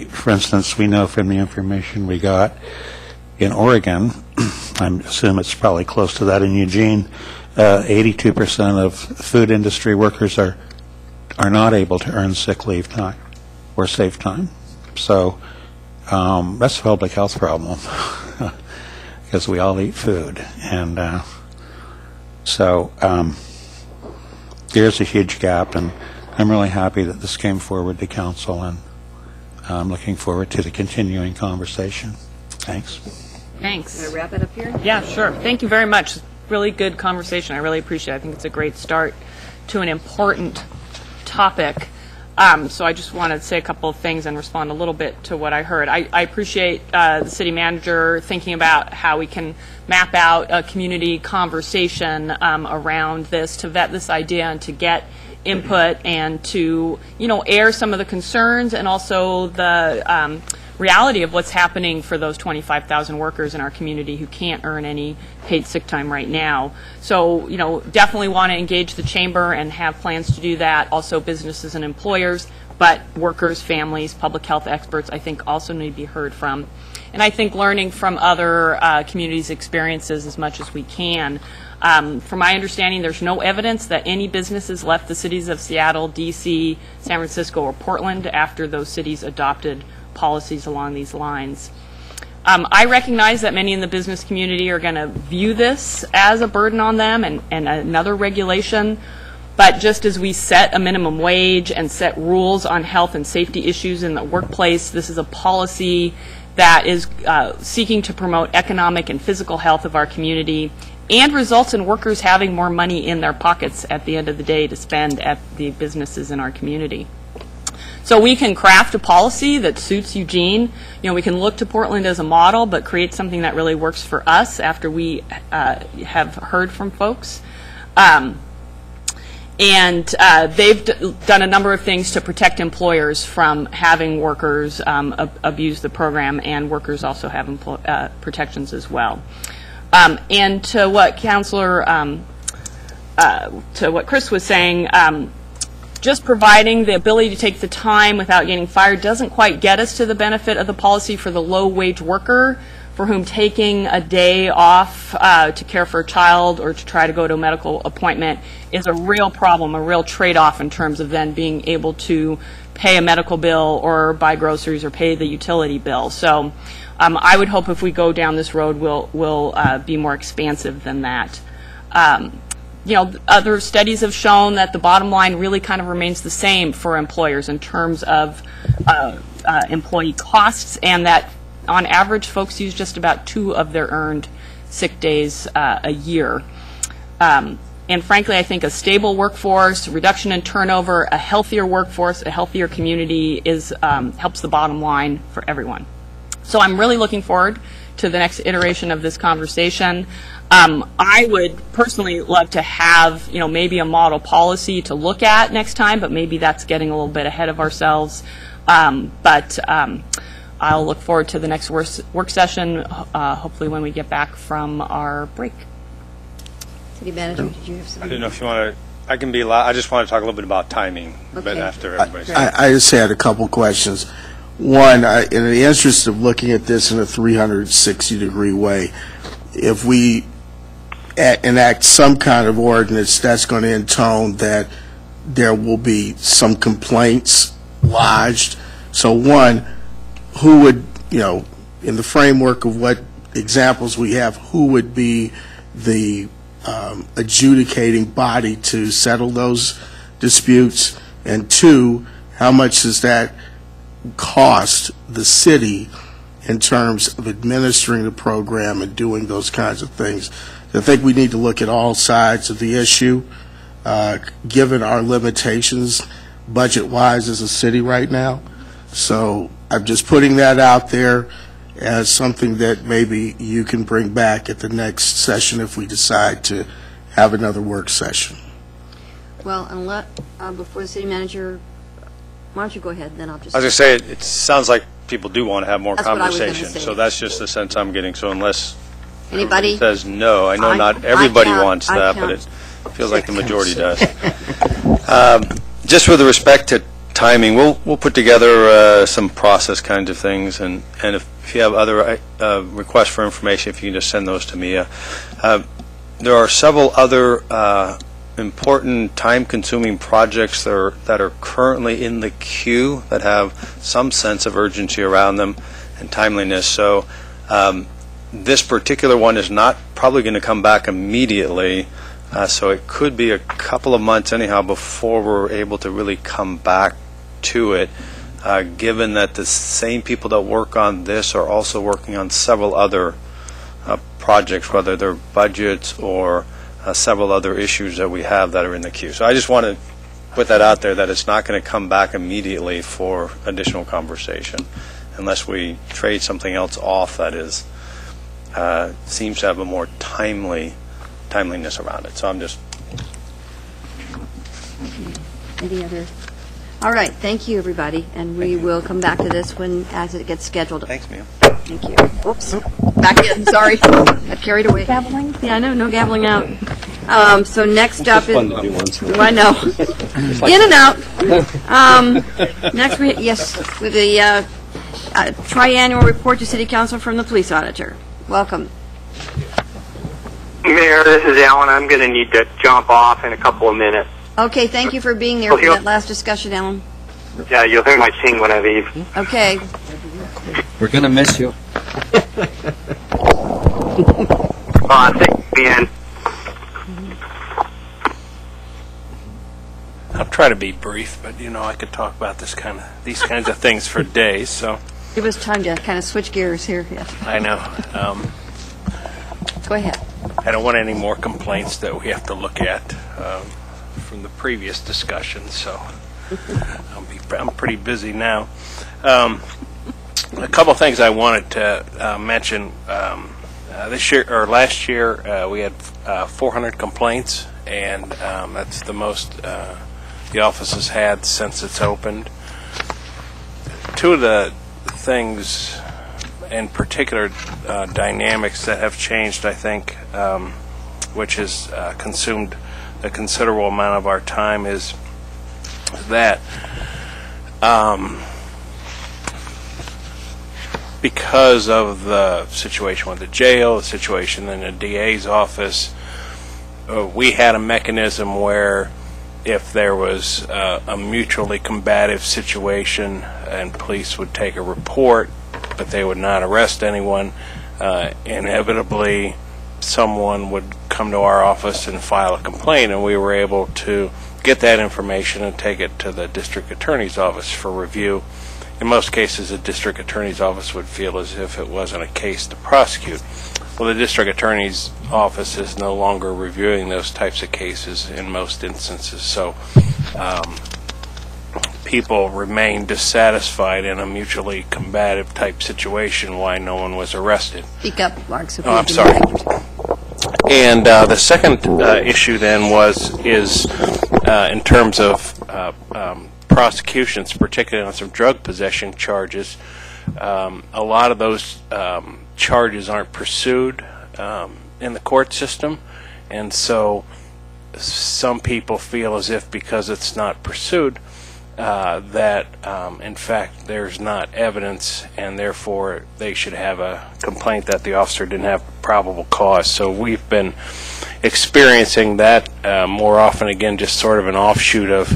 For instance, we know from the information we got in Oregon, I assume it's probably close to that in Eugene, 82% of food industry workers are not able to earn sick leave time or save time. So that's a public health problem because we all eat food. And so there's a huge gap, and I'm really happy that this came forward to council, and I'm looking forward to the continuing conversation. Thanks. Thanks. Can I wrap it up here? Yeah, sure. Thank you very much. Really good conversation. I really appreciate it. I think it's a great start to an important topic. So I just want to say a couple of things and respond a little bit to what I heard. I appreciate the city manager thinking about how we can map out a community conversation around this, to vet this idea and to get input and to, air some of the concerns and also the reality of what's happening for those 25,000 workers in our community who can't earn any paid sick time right now. So, definitely want to engage the chamber and have plans to do that. Also businesses and employers, but workers, families, public health experts, I think also need to be heard from. And I think learning from other communities' experiences as much as we can. From my understanding, there's no evidence that any businesses left the cities of Seattle, D.C., San Francisco, or Portland after those cities adopted policies along these lines. I recognize that many in the business community are going to view this as a burden on them and another regulation, but just as we set a minimum wage and set rules on health and safety issues in the workplace, this is a policy that is seeking to promote economic and physical health of our community and results in workers having more money in their pockets at the end of the day to spend at the businesses in our community. So we can craft a policy that suits Eugene. We can look to Portland as a model, but create something that really works for us after we have heard from folks. And they've done a number of things to protect employers from having workers abuse the program, and workers also have protections as well. And to what to what Chris was saying, just providing the ability to take the time without getting fired doesn't quite get us to the benefit of the policy for the low-wage worker, for whom taking a day off to care for a child or to try to go to a medical appointment is a real problem, a real trade-off in terms of then being able to pay a medical bill or buy groceries or pay the utility bill. So I would hope if we go down this road, we'll be more expansive than that. Other studies have shown that the bottom line really kind of remains the same for employers in terms of employee costs, and that on average folks use just about 2 of their earned sick days a year. And frankly, I think a stable workforce, reduction in turnover, a healthier workforce, a healthier community helps the bottom line for everyone. So I'm really looking forward to the next iteration of this conversation. I would personally love to have, maybe a model policy to look at next time, but maybe that's getting a little bit ahead of ourselves. But I'll look forward to the next work session, hopefully when we get back from our break. City Manager, did you have something? I don't know if you want to, I can be loud. I just want to talk a little bit about timing, but after everybody's I just had a couple questions. One, in the interest of looking at this in a 360-degree way, if we enact some kind of ordinance that's going to intone that there will be some complaints lodged. So one, who would, in the framework of what examples we have, who would be the adjudicating body to settle those disputes? And two, how much does that cost the city in terms of administering the program and doing those kinds of things? I think we need to look at all sides of the issue, given our limitations budget-wise as a city right now. So I'm just putting that out there as something that maybe you can bring back at the next session if we decide to have another work session. Well, before the City Manager, why don't you go ahead, then I'll just... I was going to say, it sounds like people do want to have more That's what I was conversation, gonna say. so that's just the sense I'm getting. So unless Anybody? says no, I know not everybody wants that, but it feels like the majority does. Just with respect to timing, we'll put together some process kinds of things, and if you have other requests for information, if you can just send those to me. There are several other important time-consuming projects that are currently in the queue that have some sense of urgency around them and timeliness. So this particular one is not probably going to come back immediately, so it could be a couple of months anyhow before we're able to really come back to it, given that the same people that work on this are also working on several other projects, whether they're budgets or several other issues that we have that are in the queue. So I just want to put that out there, that it's not going to come back immediately for additional conversation unless we trade something else off that is seems to have a more timeliness around it. So I'm just... Any other? All right, thank you, everybody, and we will come back to this when, as it gets scheduled. Thanks, Mia. Thank you. Oops. Back in, sorry. Got carried away. Gabbling? Yeah, I know, no gabbling out. So next up is... I know. In and out. Next, with the triannual report to City Council from the Police Auditor. Welcome. Mayor, this is Alan. I'm going to need to jump off in a couple of minutes. Okay, thank you for being there for that last discussion, Alan. Yeah, you'll hear my sing when I leave. Okay. We're going to miss you. Thanks, Ben. I'll try to be brief, but I could talk about these kinds of things for days. So give us time to kind of switch gears here. Yes. I know. Go ahead. I don't want any more complaints that we have to look at from the previous discussion. So I'm pretty busy now. A couple of things I wanted to mention. This year or last year, we had 400 complaints, and that's the most the office has had since it's opened. Two of the things in particular, dynamics that have changed, I think, which has consumed a considerable amount of our time, is that because of the situation with the jail, the situation in the DA's office, we had a mechanism where if there was a mutually combative situation and police would take a report, but they would not arrest anyone, inevitably someone would come to our office and file a complaint, and we were able to get that information and take it to the district attorney's office for review. In most cases, the district attorney's office would feel as if it wasn't a case to prosecute. Well, the district attorney's office is no longer reviewing those types of cases in most instances, so people remain dissatisfied in a mutually combative type situation why no one was arrested. Speak up, Mark. So I'm sorry. And the second issue then is in terms of prosecutions, particularly on some drug possession charges. A lot of those charges aren't pursued in the court system, and so some people feel as if because it's not pursued that in fact there's not evidence, and therefore they should have a complaint that the officer didn't have probable cause. So we've been experiencing that more often, again just sort of an offshoot of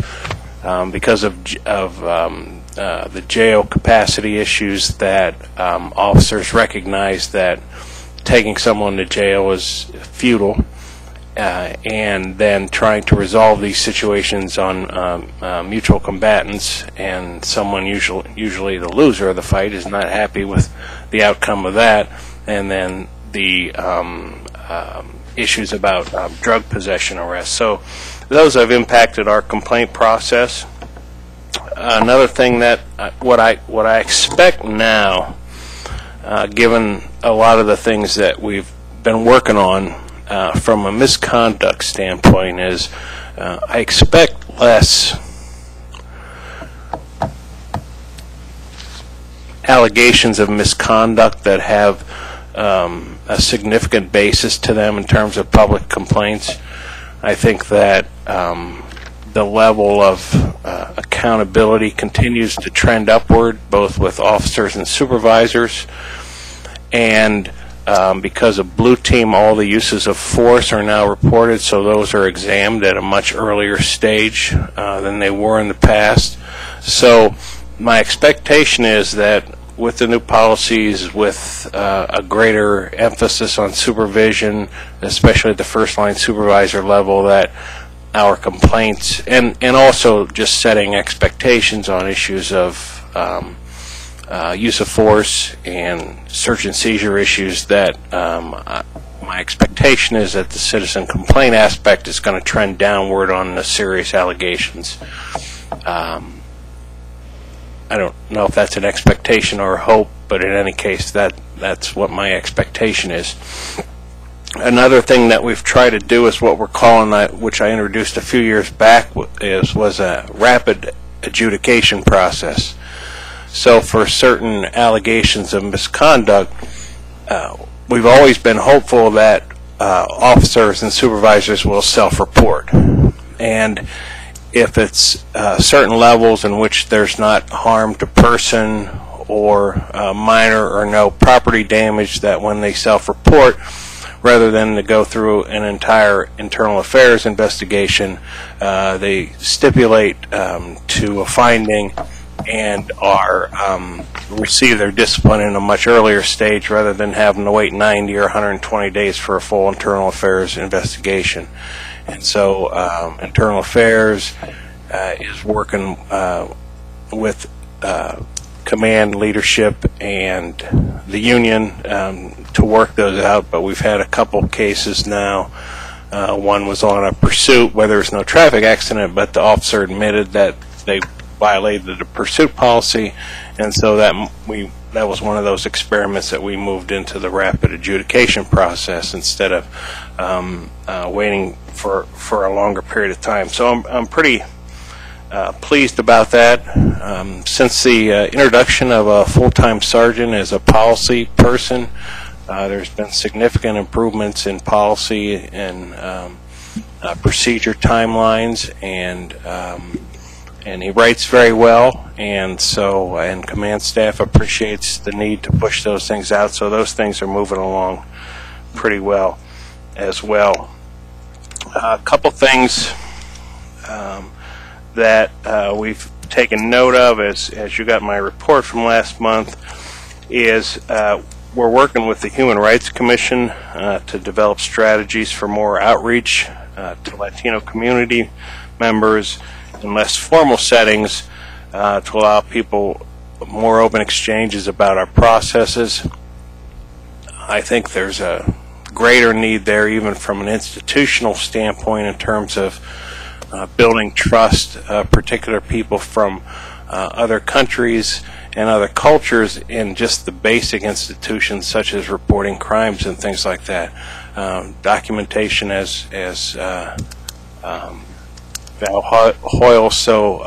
because of the jail capacity issues, that officers recognize that taking someone to jail is futile, and then trying to resolve these situations on mutual combatants, and someone, usually the loser of the fight, is not happy with the outcome of that, and then the issues about drug possession arrests. So those have impacted our complaint process. Another thing that what I expect now, given a lot of the things that we've been working on from a misconduct standpoint, is I expect less allegations of misconduct that have a significant basis to them in terms of public complaints. I think that the level of accountability continues to trend upward, both with officers and supervisors, and because of Blue Team, all the uses of force are now reported, so those are examined at a much earlier stage than they were in the past. So my expectation is that with the new policies, with a greater emphasis on supervision, especially at the first-line supervisor level, that our complaints, and also just setting expectations on issues of use of force and search and seizure issues, that my expectation is that the citizen complaint aspect is going to trend downward on the serious allegations. I don't know if that's an expectation or a hope, but in any case, that's what my expectation is. Another thing that we've tried to do is what we're calling, which I introduced a few years back, was a rapid adjudication process. So for certain allegations of misconduct, we've always been hopeful that officers and supervisors will self-report. And if it's certain levels in which there's not harm to person or minor or no property damage, that when they self-report, rather than to go through an entire internal affairs investigation, they stipulate to a finding and are receive their discipline in a much earlier stage rather than having to wait 90 or 120 days for a full internal affairs investigation. And so internal affairs is working with command leadership and the union to work those out, but we've had a couple cases now. One was on a pursuit where there was no traffic accident, but the officer admitted that they violated the pursuit policy, and so that was one of those experiments that we moved into the rapid adjudication process instead of waiting for a longer period of time. So I'm pretty pleased about that. Since the introduction of a full-time sergeant as a policy person, there's been significant improvements in policy and procedure timelines, and he writes very well, and command staff appreciates the need to push those things out, so those things are moving along pretty well as well. A couple things that we've taken note of as you got my report from last month is we're working with the Human Rights Commission to develop strategies for more outreach to Latino community members in less formal settings to allow people more open exchanges about our processes. I think there's a greater need there even from an institutional standpoint in terms of building trust, particular people from other countries and other cultures in just the basic institutions such as reporting crimes and things like that. Documentation as Val Hoyle so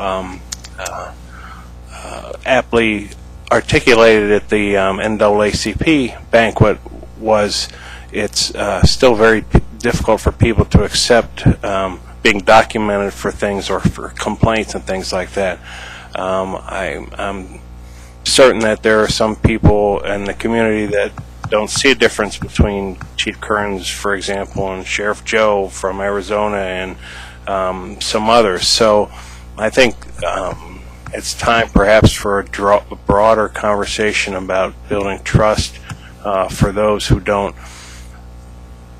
aptly articulated at the NAACP banquet was it's still very difficult for people to accept being documented for things or for complaints and things like that. I'm certain that there are some people in the community that don't see a difference between Chief Kearns, for example, and Sheriff Joe from Arizona and some others. So I think it's time perhaps for a broader conversation about building trust for those who don't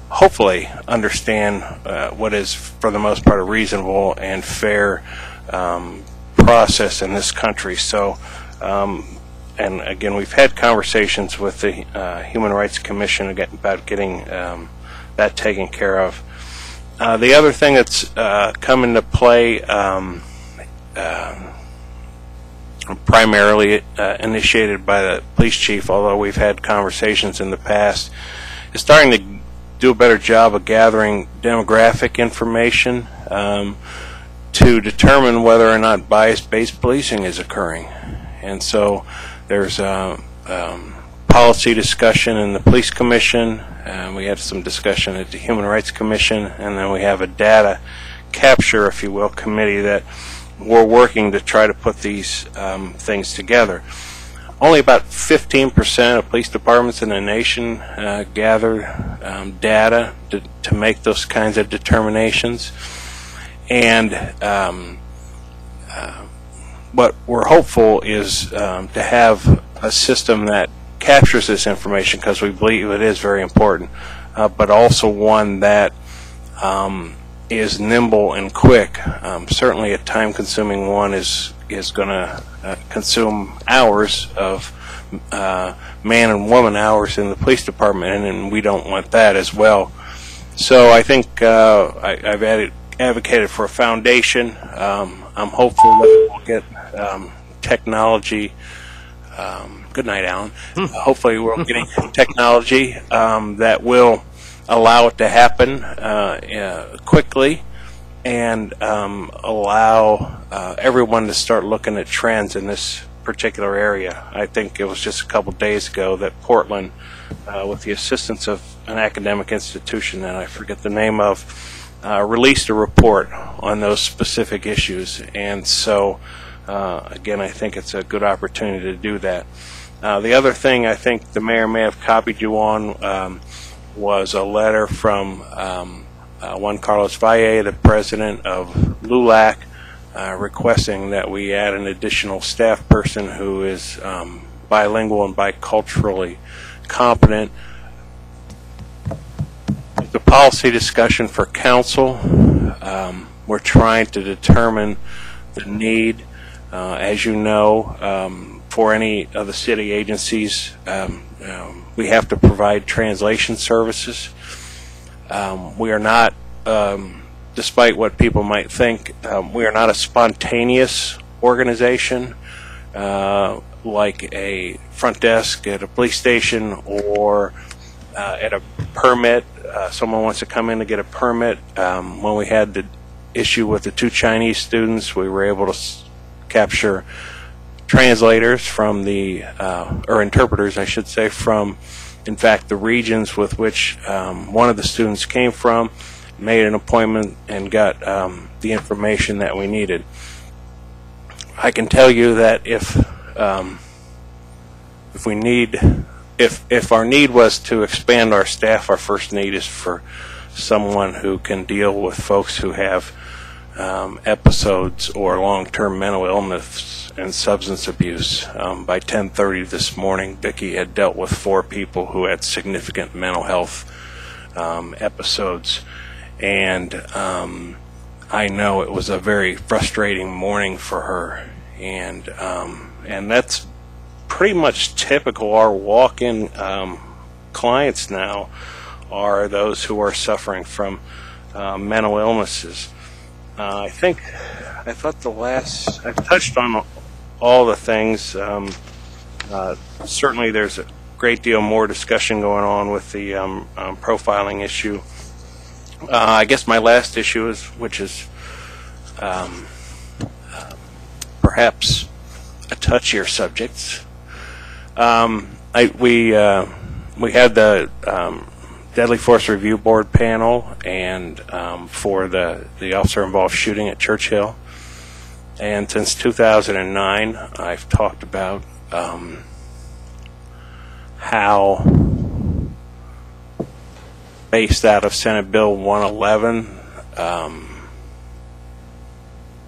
hopefully understand what is for the most part a reasonable and fair process in this country. So and again, we've had conversations with the Human Rights Commission about getting that taken care of. The other thing that's come into play, primarily initiated by the police chief, although we've had conversations in the past, is starting to do a better job of gathering demographic information to determine whether or not bias-based policing is occurring. And so there's policy discussion in the Police Commission, we had some discussion at the Human Rights Commission, and then we have a data capture, if you will, committee that we're working to try to put these things together. Only about 15% of police departments in the nation gather data to make those kinds of determinations. And what we're hopeful is to have a system that captures this information, because we believe it is very important, but also one that is nimble and quick. Certainly a time-consuming one is going to consume hours of man and woman hours in the police department, and we don't want that as well. So I think I've advocated for a foundation. I'm hopeful that we'll get technology. Good night, Alan. Hopefully we're getting technology that will allow it to happen quickly and allow everyone to start looking at trends in this particular area. I think it was just a couple days ago that Portland, with the assistance of an academic institution that I forget the name of, released a report on those specific issues. And so, again, I think it's a good opportunity to do that. The other thing I think the mayor may have copied you on was a letter from Juan Carlos Valle, the president of LULAC, requesting that we add an additional staff person who is bilingual and biculturally competent. The policy discussion for council, we're trying to determine the need. As you know, for any of the city agencies, we have to provide translation services. We are not, despite what people might think, we are not a spontaneous organization like a front desk at a police station or at a permit. Someone wants to come in to get a permit. When we had the issue with the 2 Chinese students, we were able to capture translators from the, or interpreters, I should say, from, in fact, the regions with which one of the students came from, made an appointment, and got the information that we needed. I can tell you that if we need, if our need was to expand our staff, our first need is for someone who can deal with folks who have episodes or long-term mental illness and substance abuse. By 10:30 this morning, Vicki had dealt with 4 people who had significant mental health episodes, and I know it was a very frustrating morning for her, and that's pretty much typical. Our walk-in clients now are those who are suffering from mental illnesses. I thought I've touched on all the things. Certainly there's a great deal more discussion going on with the profiling issue. I guess my last issue which is perhaps a touchier subject. We had the Deadly Force Review Board panel, and for the officer-involved shooting at Churchill. And since 2009, I've talked about how, based out of Senate Bill 111,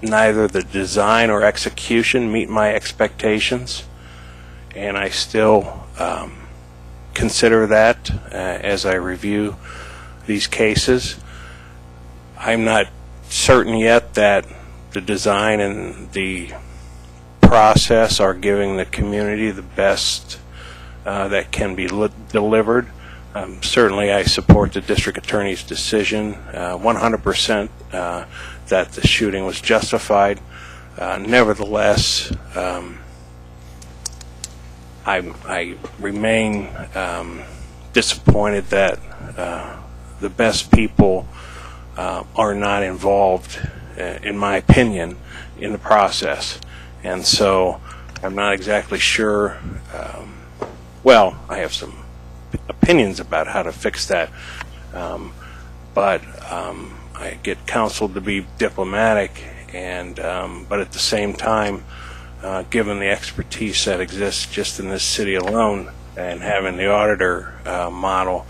neither the design or execution meet my expectations, and I still consider that as I review these cases. I'm not certain yet that the design and the process are giving the community the best that can be delivered. Certainly I support the district attorney's decision 100% that the shooting was justified. Nevertheless, I remain disappointed that the best people are not involved, in my opinion, in the process. And so I'm not exactly sure. Well, I have some opinions about how to fix that, but I get counseled to be diplomatic, and but at the same time, given the expertise that exists just in this city alone and having the auditor model,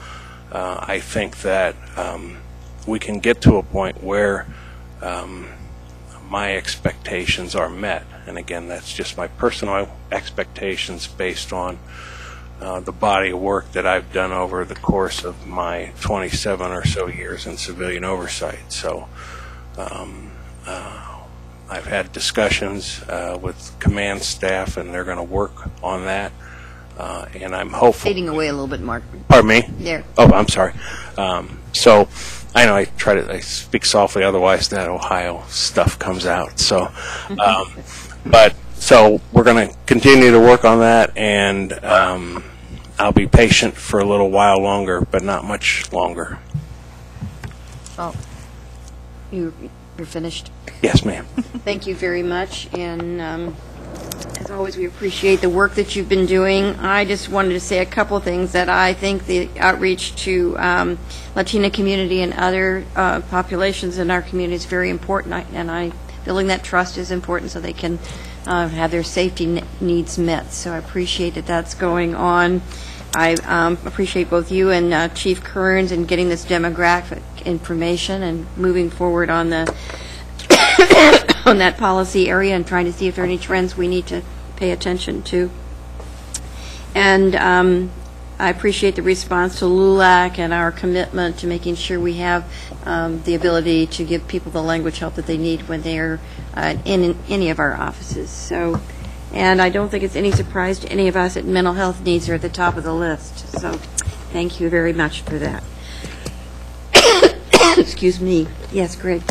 I think that we can get to a point where my expectations are met. And again, that's just my personal expectations based on the body of work that I've done over the course of my 27 or so years in civilian oversight. So I've had discussions with command staff, and they're going to work on that. And I'm hopeful. Fading away a little bit, Mark. Pardon me? There. Oh, I'm sorry. So I know I speak softly, otherwise that Ohio stuff comes out. So, so we're going to continue to work on that, and I'll be patient for a little while longer, but not much longer. Oh, you're finished? Yes, ma'am. Thank you very much, and as always, we appreciate the work that you've been doing. I just wanted to say a couple of things that I think the outreach to Latina community and other populations in our community is very important, and building that trust is important so they can have their safety needs met. So I appreciate that that's going on. I appreciate both you and Chief Kearns in getting this demographic information and moving forward on the on that policy area and trying to see if there are any trends we need to pay attention to. And I appreciate the response to LULAC and our commitment to making sure we have the ability to give people the language help that they need when they're in any of our offices. So, and I don't think it's any surprise to any of us that mental health needs are at the top of the list. So thank you very much for that. Excuse me. Yes, Greg.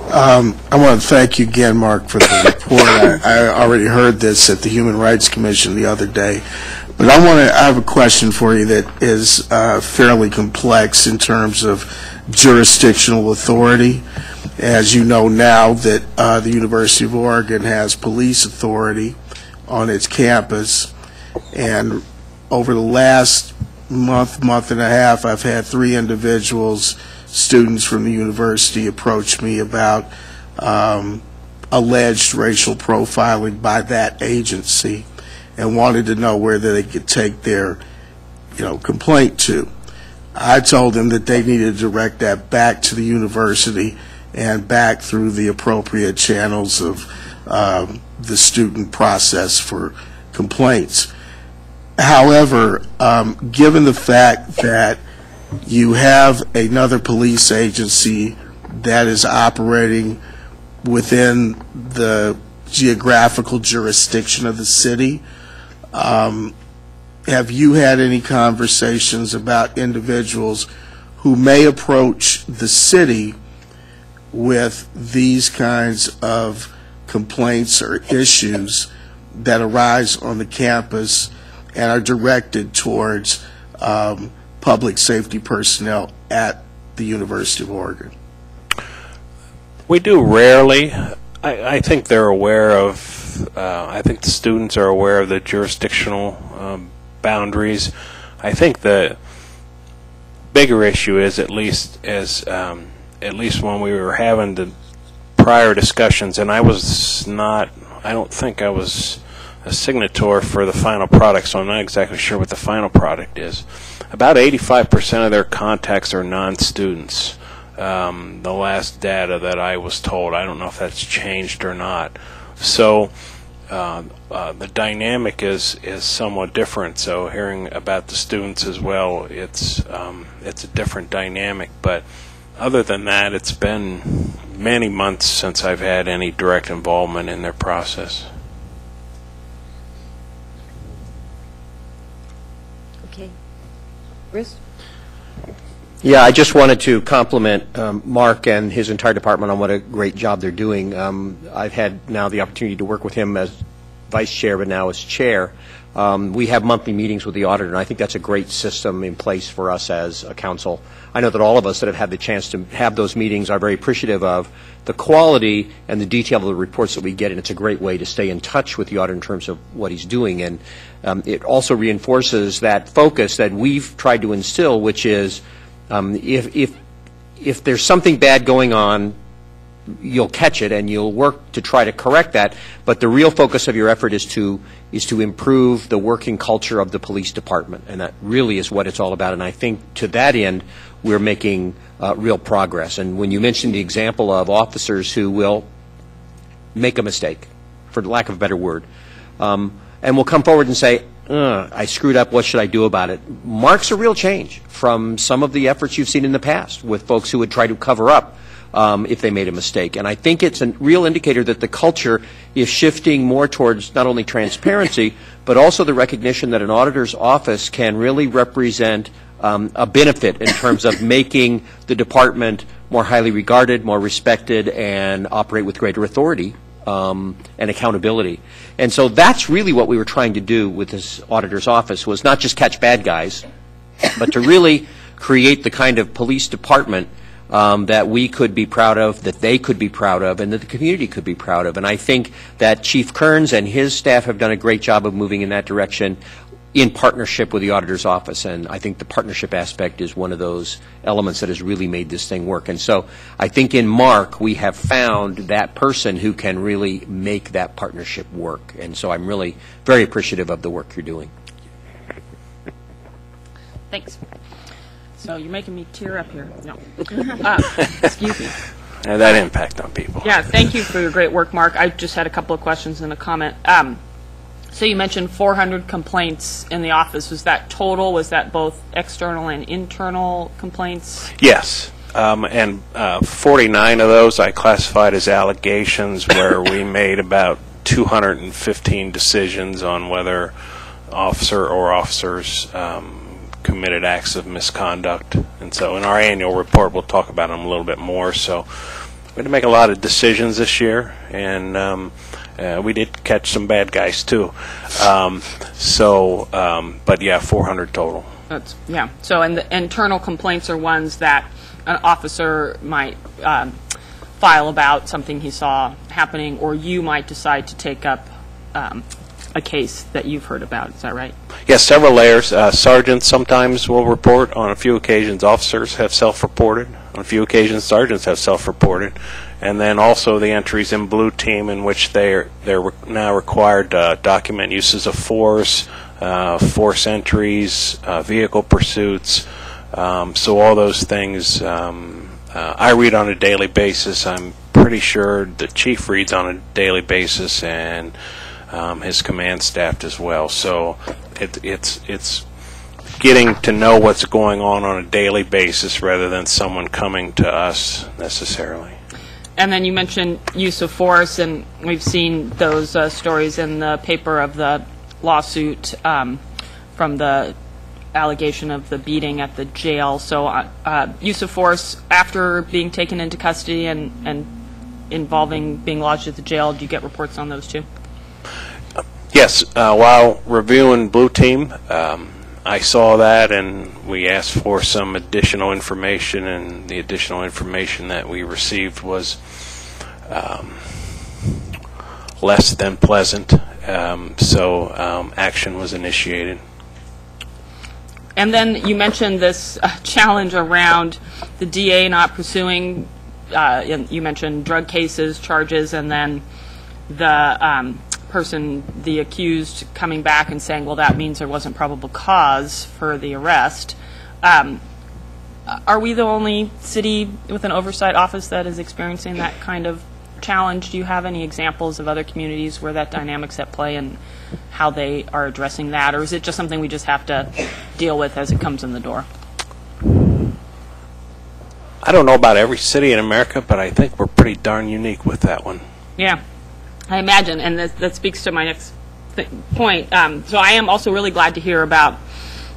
I want to thank you again, Mark, for the report. I already heard this at the Human Rights Commission the other day, but I have a question for you that is fairly complex in terms of jurisdictional authority. As you know now that the University of Oregon has police authority on its campus, and over the last month and a half, I've had 3 individuals, students from the university, approach me about alleged racial profiling by that agency and wanted to know where they could take their complaint to. I told them that they needed to direct that back to the university and back through the appropriate channels of the student process for complaints. However, given the fact that you have another police agency that is operating within the geographical jurisdiction of the city, have you had any conversations about individuals who may approach the city with these kinds of complaints or issues that arise on the campus and are directed towards public safety personnel at the University of Oregon? We do rarely. I think they're aware of, I think the students are aware of the jurisdictional boundaries. I think the bigger issue is, at least when we were having the prior discussions, and I don't think I was a signator for the final product, so I'm not exactly sure what the final product is. About 85% of their contacts are non-students. The last data that I was told, I don't know if that's changed or not. So the dynamic is somewhat different. So hearing about the students as well, it's a different dynamic. But other than that, it's been many months since I've had any direct involvement in their process. Okay. Chris? Yeah, I just wanted to compliment Mark and his entire department on what a great job they're doing. I've had now the opportunity to work with him as vice chair, but now as chair. We have monthly meetings with the auditor, and I think that's a great system in place for us as a council. I know that all of us that have had the chance to have those meetings are very appreciative of the quality and the detail of the reports that we get, and it's a great way to stay in touch with the auditor in terms of what he's doing. And it also reinforces that focus that we've tried to instill, which is if there's something bad going on, you'll catch it and you'll work to try to correct that. But the real focus of your effort is to improve the working culture of the police department, and that really is what it's all about. And I think to that end, we're making real progress. And when you mentioned the example of officers who will make a mistake, for lack of a better word, and will come forward and say, I screwed up, what should I do about it, marks a real change from some of the efforts you've seen in the past with folks who would try to cover up if they made a mistake. And I think it's a real indicator that the culture is shifting more towards not only transparency, but also the recognition that an auditor's office can really represent a benefit in terms of making the department more highly regarded, more respected, and operate with greater authority and accountability. And so that's really what we were trying to do with this auditor's office, was not just catch bad guys, but to really create the kind of police department that we could be proud of, that they could be proud of, and that the community could be proud of. And I think that Chief Kearns and his staff have done a great job of moving in that direction in partnership with the auditor's office. And I think the partnership aspect is one of those elements that has really made this thing work. And so I think in Mark, we have found that person who can really make that partnership work. And so I'm really very appreciative of the work you're doing. Thanks. So you're making me tear up here. No. Excuse me. That impact on people. Yeah, thank you for your great work, Mark. I just had a couple of questions and a comment. So you mentioned 400 complaints in the office. Was that total? Was that both external and internal complaints? Yes. And 49 of those I classified as allegations, where we made about 215 decisions on whether officer or officers committed acts of misconduct. And so in our annual report, we'll talk about them a little bit more. So we had to make a lot of decisions this year, and we did catch some bad guys too. But yeah, 400 total. Yeah. So, and the internal complaints are ones that an officer might file about something he saw happening, or you might decide to take up a case that you've heard about. Is that right? Yes, several layers. Sergeants sometimes will report. On a few occasions, officers have self-reported. On a few occasions, sergeants have self-reported. And then also the entries in Blue Team, in which they're now required to document uses of force, force entries, vehicle pursuits. So all those things I read on a daily basis. I'm pretty sure the chief reads on a daily basis, and his command staff as well. So it's getting to know what's going on a daily basis rather than someone coming to us necessarily. And then you mentioned use of force, and we've seen those stories in the paper of the lawsuit from the allegation of the beating at the jail. So use of force after being taken into custody and involving being lodged at the jail, do you get reports on those too? Yes. While reviewing Blue Team, I saw that, and we asked for some additional information, and the additional information that we received was less than pleasant, so action was initiated. And then you mentioned this challenge around the DA not pursuing, you mentioned drug cases, charges, and then the person, the accused, coming back and saying, well, that means there wasn't probable cause for the arrest. Are we the only city with an oversight office that is experiencing that kind of challenge? Do you have any examples of other communities where that dynamic's at play and how they are addressing that? Or is it just something we just have to deal with as it comes in the door? I don't know about every city in America, but I think we're pretty darn unique with that one. Yeah. I imagine, and that speaks to my next point. So I am also really glad to hear about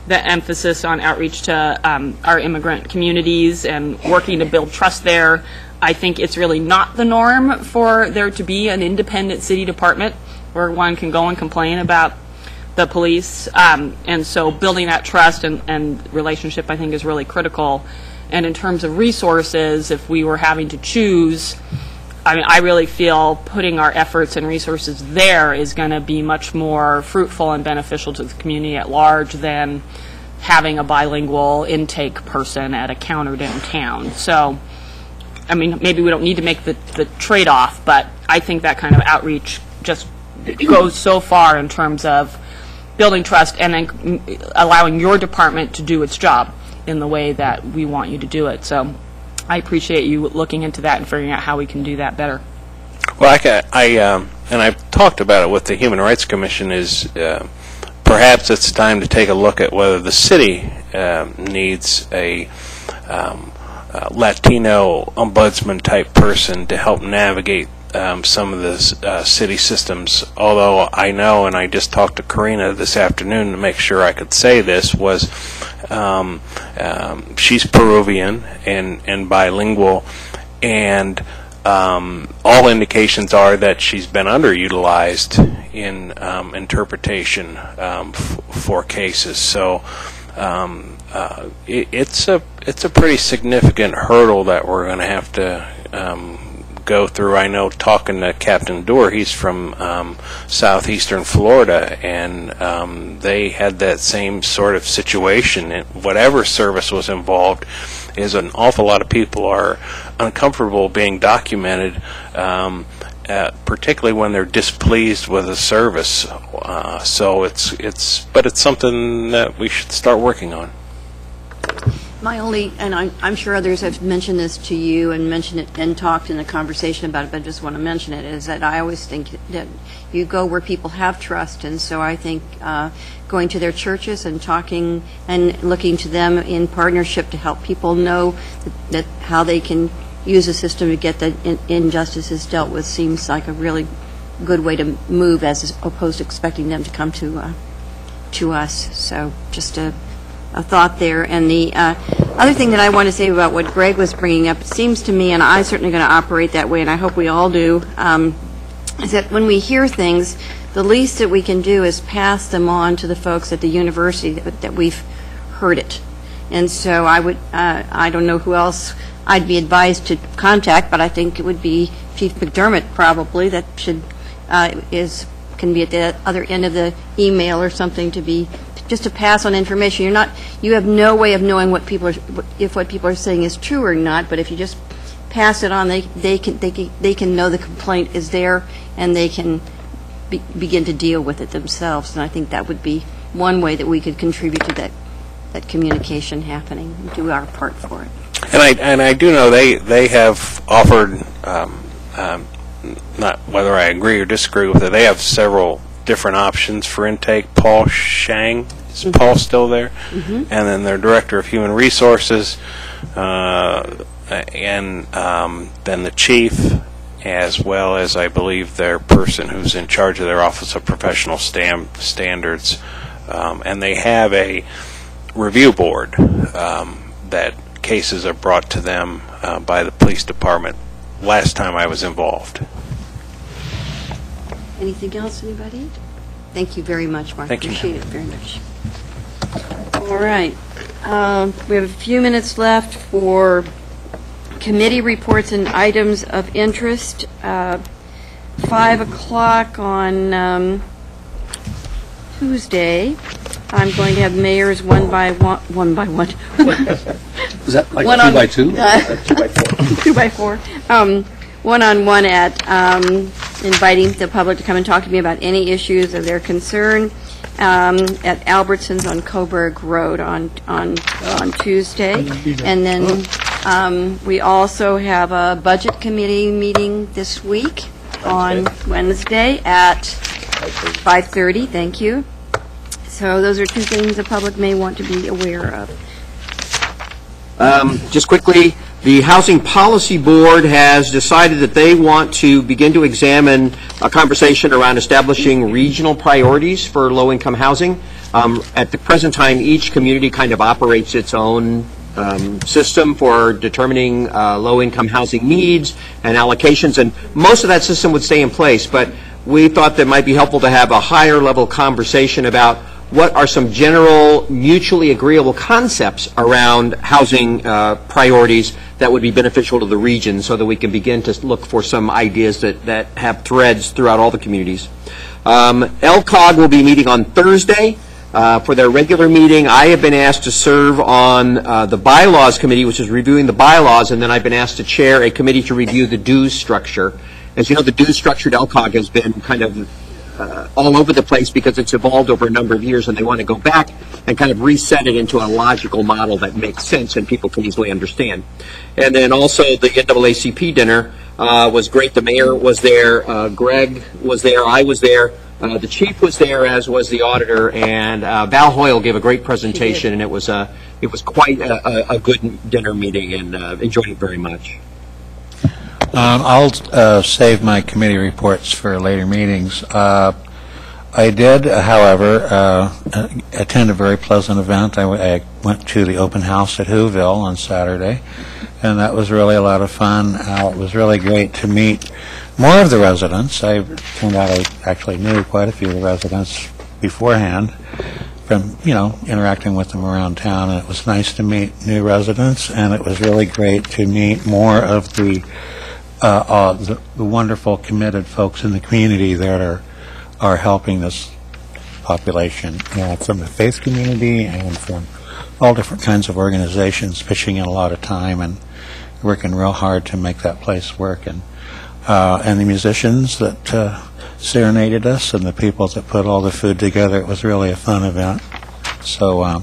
the emphasis on outreach to our immigrant communities and working to build trust there. I think it's really not the norm for there to be an independent city department where one can go and complain about the police. And so building that trust and relationship, I think, is really critical. And in terms of resources, if we were having to choose, I mean, I really feel putting our efforts and resources there is going to be much more fruitful and beneficial to the community at large than having a bilingual intake person at a counter downtown. So, I mean, maybe we don't need to make the trade-off, but I think that kind of outreach just goes so far in terms of building trust and then allowing your department to do its job in the way that we want you to do it. So I appreciate you looking into that and figuring out how we can do that better. Well, and I've talked about it with the Human Rights Commission, is perhaps it's time to take a look at whether the city needs a Latino ombudsman type person to help navigate some of the city systems. Although I know, and I just talked to Karina this afternoon to make sure I could say this, was she's Peruvian and bilingual, and all indications are that she's been underutilized in interpretation for cases. So it's a pretty significant hurdle that we're going to have to go through. I know, talking to Captain Doerr, he's from southeastern Florida, and they had that same sort of situation. And whatever service was involved, is an awful lot of people are uncomfortable being documented, particularly when they're displeased with a service. So it's something that we should start working on. My only, and I'm sure others have mentioned this to you and mentioned it and talked in a conversation about it, but I just want to mention it, is that I always think that you go where people have trust, and so I think going to their churches and talking and looking to them in partnership to help people know that how they can use a system to get the injustices dealt with seems like a really good way to move, as opposed to expecting them to come to us. So just a thought there. And the other thing that I want to say about what Greg was bringing up, it seems to me, and I'm certainly going to operate that way, and I hope we all do, is that when we hear things, the least that we can do is pass them on to the folks at the university that we've heard it. And so I don't know who else I'd be advised to contact, but I think it would be Chief McDermott probably that can be at the other end of the email or something, to be just to pass on information. You have no way of knowing what people are saying is true or not, but if you just pass it on, they can know the complaint is there, and they can begin to deal with it themselves. And I think that would be one way that we could contribute to that communication happening and do our part for it. And I do know they have offered, not whether I agree or disagree with it, they have several different options for intake. Paul Shang, is Paul still there? Mm-hmm. And then their Director of Human Resources, and then the Chief, as well as, I believe, their person who's in charge of their Office of Professional Standards. And they have a review board that cases are brought to them by the police department last time I was involved. Anything else, anybody? Thank you very much, Mark. Thank you. Appreciate it very much. All right. We have a few minutes left for committee reports and items of interest. 5 o'clock on Tuesday, I'm going to have mayors one by one. Is that like One 2 on- by 2? 2 by 4. 2 by 4. One-on-one at inviting the public to come and talk to me about any issues of their concern at Albertsons on Coburg Road on Tuesday. And then we also have a budget committee meeting this week on Wednesday at 5:30. Thank you. So those are two things the public may want to be aware of. Just quickly, the Housing Policy Board has decided that they want to begin to examine a conversation around establishing regional priorities for low-income housing. At the present time, each community kind of operates its own system for determining low-income housing needs and allocations, and most of that system would stay in place, but we thought that it might be helpful to have a higher-level conversation about what are some general mutually agreeable concepts around housing priorities that would be beneficial to the region, so that we can begin to look for some ideas that have threads throughout all the communities. LCOG will be meeting on Thursday for their regular meeting. I have been asked to serve on the bylaws committee, which is reviewing the bylaws, and then I've been asked to chair a committee to review the dues structure. As you know, the dues structure at LCOG has been kind of all over the place because it's evolved over a number of years, and they want to go back and kind of reset it into a logical model that makes sense and people can easily understand. And then also the NAACP dinner was great. The mayor was there, Greg was there, I was there, The chief was there, as was the auditor, and Val Hoyle gave a great presentation, and it was quite a good dinner meeting, and enjoyed it very much. I'll save my committee reports for later meetings. I did, however, attend a very pleasant event. I went to the open house at Whoville on Saturday, and that was really a lot of fun. It was really great to meet more of the residents. I turned out I actually knew quite a few of the residents beforehand from, interacting with them around town, and it was nice to meet new residents, and it was really great to meet more of the wonderful, committed folks in the community that are helping this population, from the faith community and from all different kinds of organizations, pitching in a lot of time and working real hard to make that place work. And the musicians that serenaded us and the people that put all the food together. It was really a fun event. So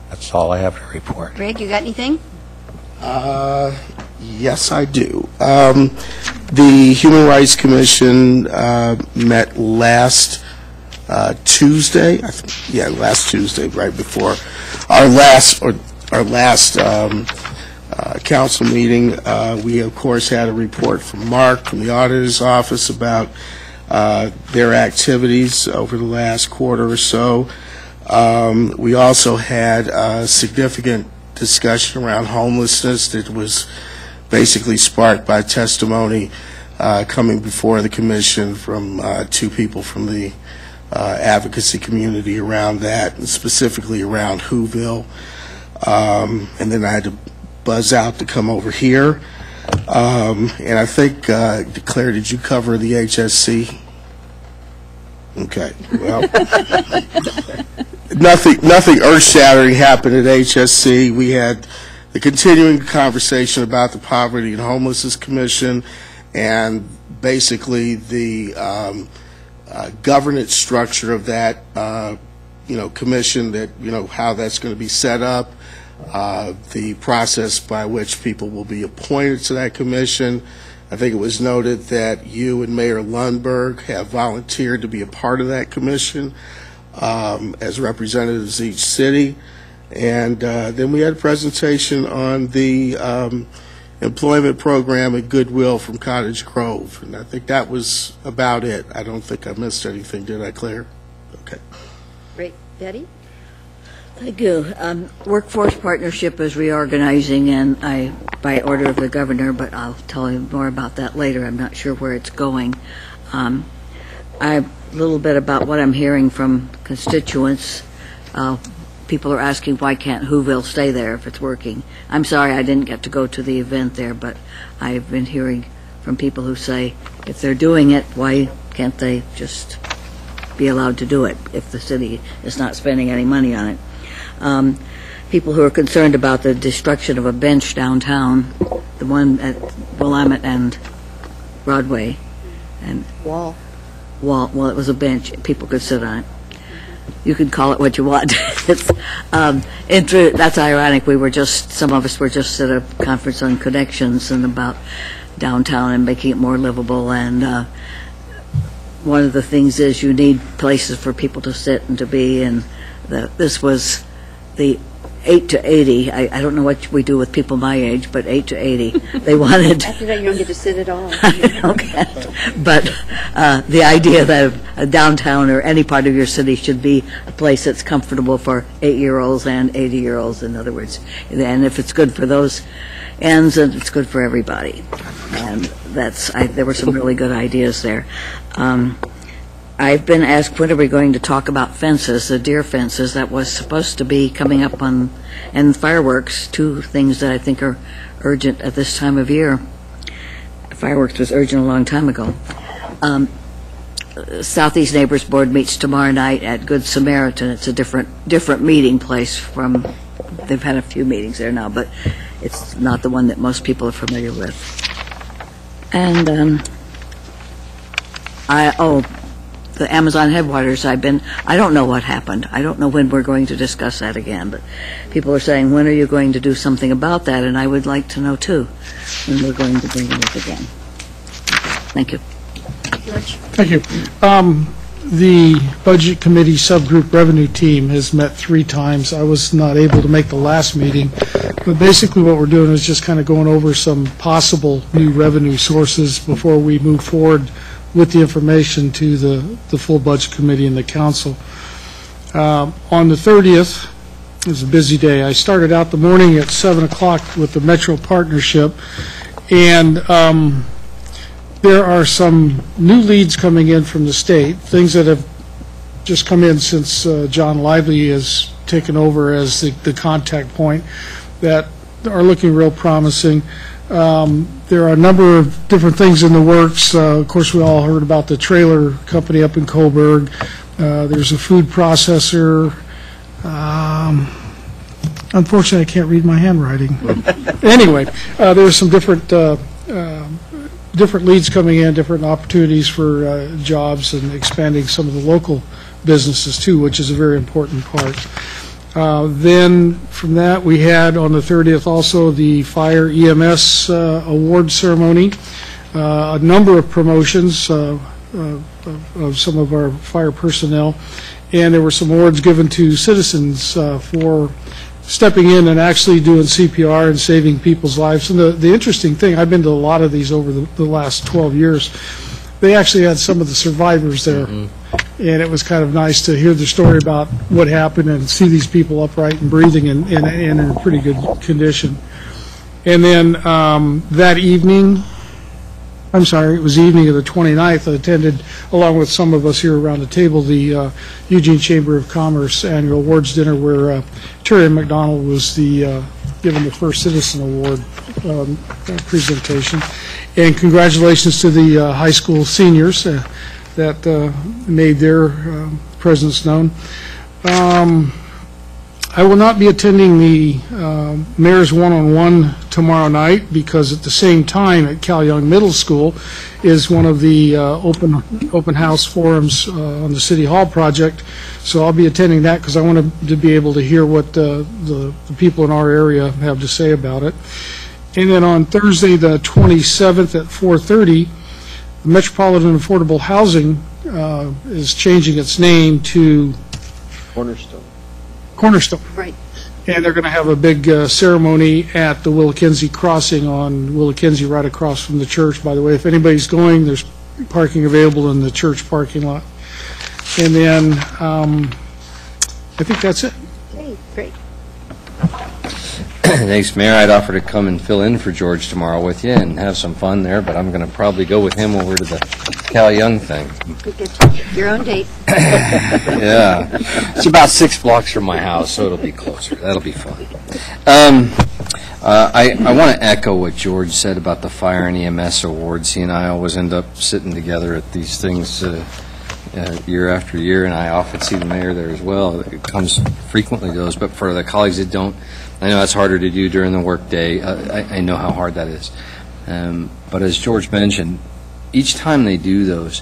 that's all I have to report. Greg, you got anything? Yes, I do. The Human Rights Commission met last Tuesday. Last Tuesday, right before our last council meeting. We, of course, had a report from Mark from the auditor's office about their activities over the last quarter or so. We also had a significant discussion around homelessness that was basically sparked by testimony coming before the commission from two people from the advocacy community around that, and specifically around Whoville. And then I had to buzz out to come over here. And I think, Claire, did you cover the HSC? Okay, well, nothing earth-shattering happened at HSC. We had the continuing conversation about the Poverty and Homelessness Commission and basically the governance structure of that, commission, that, how that's going to be set up, the process by which people will be appointed to that commission. I think it was noted that you and Mayor Lundberg have volunteered to be a part of that commission as representatives of each city. And then we had a presentation on the employment program at Goodwill from Cottage Grove. And I think that was about it. I don't think I missed anything, did I, Claire? Okay. Great. Betty? Thank you. Workforce Partnership is reorganizing, and by order of the governor, but I'll tell you more about that later. I'm not sure where it's going. A little bit about what I'm hearing from constituents. People are asking, why can't Whoville stay there if it's working? I'm sorry I didn't get to go to the event there, but I've been hearing from people who say, if they're doing it, why can't they just be allowed to do it if the city is not spending any money on it? People who are concerned about the destruction of a bench downtown, the one at Willamette and Broadway. And Wall, well, it was a bench. People could sit on it. You can call it what you want. It's, that's ironic. Some of us were just at a conference on connections and about downtown and making it more livable. And one of the things is you need places for people to sit and to be. And this was the 8 to 80. I don't know what we do with people my age, but 8 to 80. They wanted. After that, you don't get to sit at all. Okay. But the idea that a downtown or any part of your city should be a place that's comfortable for 8-year-olds and 80-year-olds, in other words. And if it's good for those ends, then it's good for everybody. And there were some really good ideas there. I've been asked, when are we going to talk about fences, the deer fences that was supposed to be coming up on, and fireworks, two things that I think are urgent at this time of year. Fireworks was urgent a long time ago. Southeast Neighbors Board meets tomorrow night at Good Samaritan. It's a different meeting place from, they've had a few meetings there now, but it's not the one that most people are familiar with. And the Amazon Headwaters, I don't know what happened. I don't know when we're going to discuss that again, but people are saying, when are you going to do something about that? And I would like to know, too, when we're going to bring it up again. Thank you. George? Thank you. The Budget Committee Subgroup Revenue Team has met 3 times. I was not able to make the last meeting, but basically what we're doing is just kind of going over some possible new revenue sources before we move forward with the information to the full Budget Committee and the Council. On the 30th, it was a busy day. I started out the morning at 7 o'clock with the Metro Partnership, and there are some new leads coming in from the state, things that have just come in since John Lively has taken over as the contact point that are looking real promising. There are a number of different things in the works. Of course, we all heard about the trailer company up in Coburg. There's a food processor. Unfortunately, I can't read my handwriting. Anyway, there's some different leads coming in, different opportunities for jobs, and expanding some of the local businesses too, which is a very important part. Then from that, we had on the 30th also the Fire EMS award ceremony, a number of promotions of some of our fire personnel, and there were some awards given to citizens for stepping in and actually doing CPR and saving people's lives. And the interesting thing, I've been to a lot of these over the last 12 years, they actually had some of the survivors there. And it was kind of nice to hear the story about what happened and see these people upright and breathing and in a pretty good condition. And then that evening, I'm sorry, it was the evening of the 29th, I attended, along with some of us here around the table, the Eugene Chamber of Commerce annual awards dinner where Terry McDonald was given the First Citizen Award presentation. And congratulations to the high school seniors that made their presence known. I will not be attending the Mayor's One-on-One tomorrow night because at the same time at Cal Young Middle School is one of the open house forums on the City Hall project. So I'll be attending that because I want to be able to hear what the people in our area have to say about it. And then on Thursday the 27th at 4:30, the Metropolitan Affordable Housing is changing its name to Cornerstone. Right. And they're going to have a big ceremony at the Willackenzie Crossing on Willackenzie right across from the church. By the way, if anybody's going, there's parking available in the church parking lot. And then I think that's it. Okay, great. Thanks, Mayor. I'd offer to come and fill in for George tomorrow with you and have some fun there, but I'm going to probably go with him over to the Cal Young thing. You get your own date. Yeah. It's about 6 blocks from my house, so it'll be closer. That'll be fun. I want to echo what George said about the Fire and EMS awards. He and I always end up sitting together at these things year after year, and I often see the mayor there as well. It comes frequently to those, but for the colleagues that don't, I know that's harder to do during the work day. I know how hard that is. But as George mentioned, each time they do those,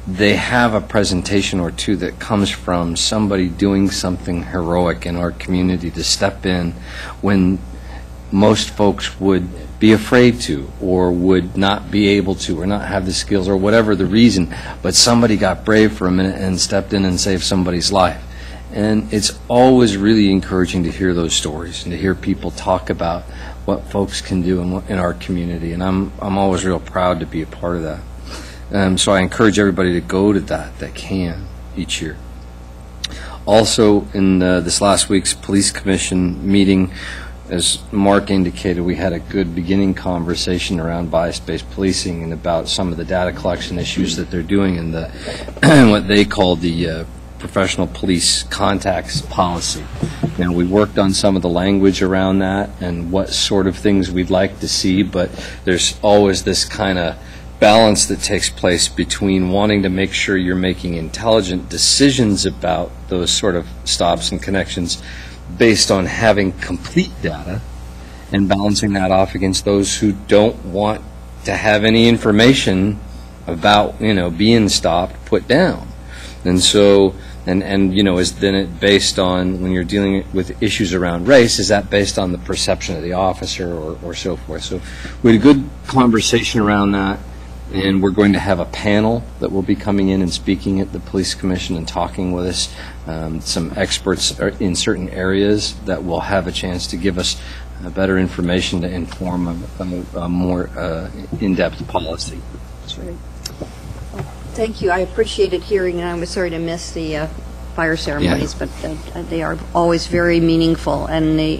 they have a presentation or two that comes from somebody doing something heroic in our community to step in when most folks would be afraid to or would not be able to or not have the skills or whatever the reason, but somebody got brave for a minute and stepped in and saved somebody's life. And it's always really encouraging to hear those stories and to hear people talk about what folks can do in our community. And I'm always real proud to be a part of that. So I encourage everybody to go to that can each year. Also, in this last week's Police Commission meeting, as Mark indicated, we had a good beginning conversation around bias-based policing and about some of the data collection issues that they're doing in the what they call the professional police contacts policy. Now, we worked on some of the language around that and what sort of things we'd like to see, but there's always this kind of balance that takes place between wanting to make sure you're making intelligent decisions about those sort of stops and connections based on having complete data and balancing that off against those who don't want to have any information about, being stopped, put down. And so, and is then it based on, when you're dealing with issues around race, is that based on the perception of the officer or so forth? So we had a good conversation around that. And we're going to have a panel that will be coming in and speaking at the Police Commission and talking with us, some experts in certain areas that will have a chance to give us better information to inform a more in-depth policy. That's right. Well, thank you. I appreciated hearing, and I was sorry to miss the fire ceremonies, but they are always very meaningful, and they,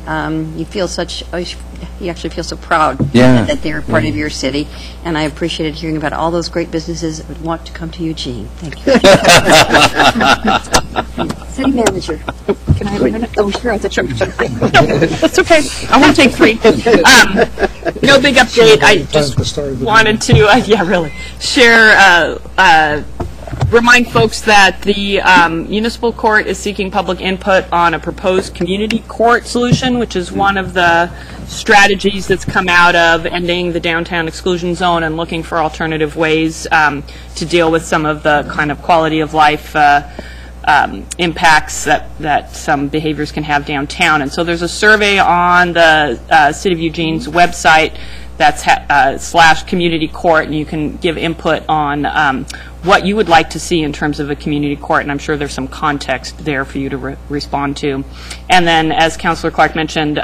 you actually feel so proud that they're part of your city, and I appreciated hearing about all those great businesses that would want to come to Eugene. Thank you. City manager. Can I have a minute? Oh, sure. No, that's okay. I won't take 3. No big update. I just wanted to, share, remind folks that the municipal court is seeking public input on a proposed community court solution, which is one of the strategies that's come out of ending the downtown exclusion zone and looking for alternative ways to deal with some of the kind of quality of life impacts that some behaviors can have downtown. And so there's a survey on the City of Eugene's website that's /community court, and you can give input on what you would like to see in terms of a community court, and I'm sure there's some context there for you to respond to. And then, as Councilor Clark mentioned,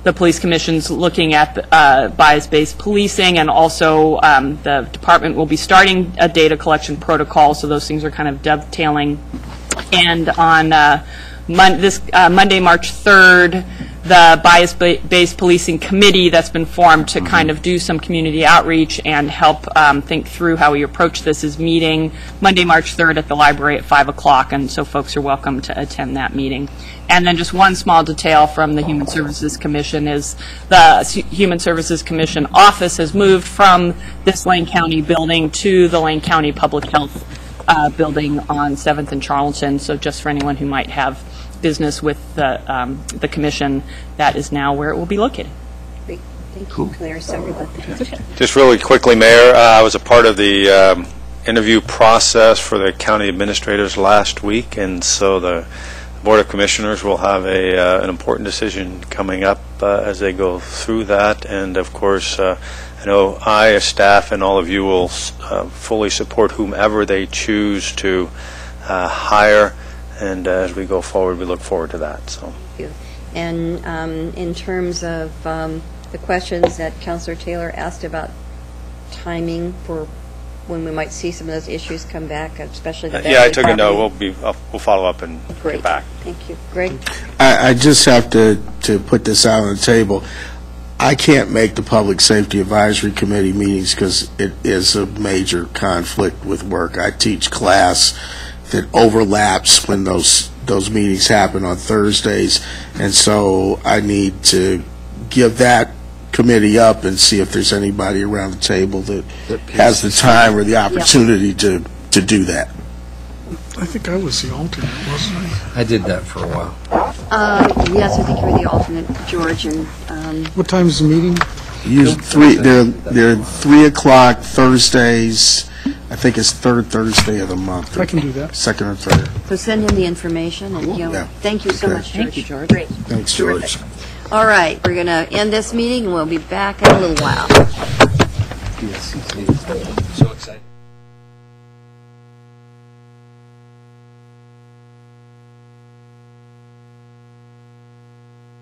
the Police Commission's looking at bias-based policing, and also the department will be starting a data collection protocol, so those things are kind of dovetailing. And on Monday, March 3rd, the Bias-Based Policing Committee that's been formed to kind of do some community outreach and help think through how we approach this is meeting Monday, March 3rd at the library at 5 o'clock, and so folks are welcome to attend that meeting. And then just one small detail from the Human Services Commission is the Human Services Commission office has moved from this Lane County building to the Lane County Public Health building on 7th and Charlton, so just for anyone who might have business with the commission, that is now where it will be located. Great. Thank you, Claire. Sorry about that. Okay. Just really quickly, Mayor, I was a part of the interview process for the county administrators last week, and so the Board of Commissioners will have an important decision coming up as they go through that. And of course, I know I, as staff, and all of you will fully support whomever they choose to hire. And as we go forward, we look forward to that. So. Thank you. And in terms of the questions that Councilor Taylor asked about timing for when we might see some of those issues come back, especially the I took a note. We'll follow up and get back. Thank you. Greg? I just have to put this out on the table. I can't make the Public Safety Advisory Committee meetings because it is a major conflict with work. I teach class that overlaps when those meetings happen on Thursdays, and so I need to give that committee up and see if there's anybody around the table that has the time or the opportunity to do that. I think I was the alternate, wasn't I? I did that for a while. Yes, I think you were the alternate, George. And what time is the meeting? They're 3 o'clock Thursdays. I think it's third Thursday of the month. I can do that. Second or third. so send him the information. And thank you so much, George. Thank you, George. Great. Thanks, George. All right, we're going to end this meeting, and we'll be back in a little while. Yes. So excited.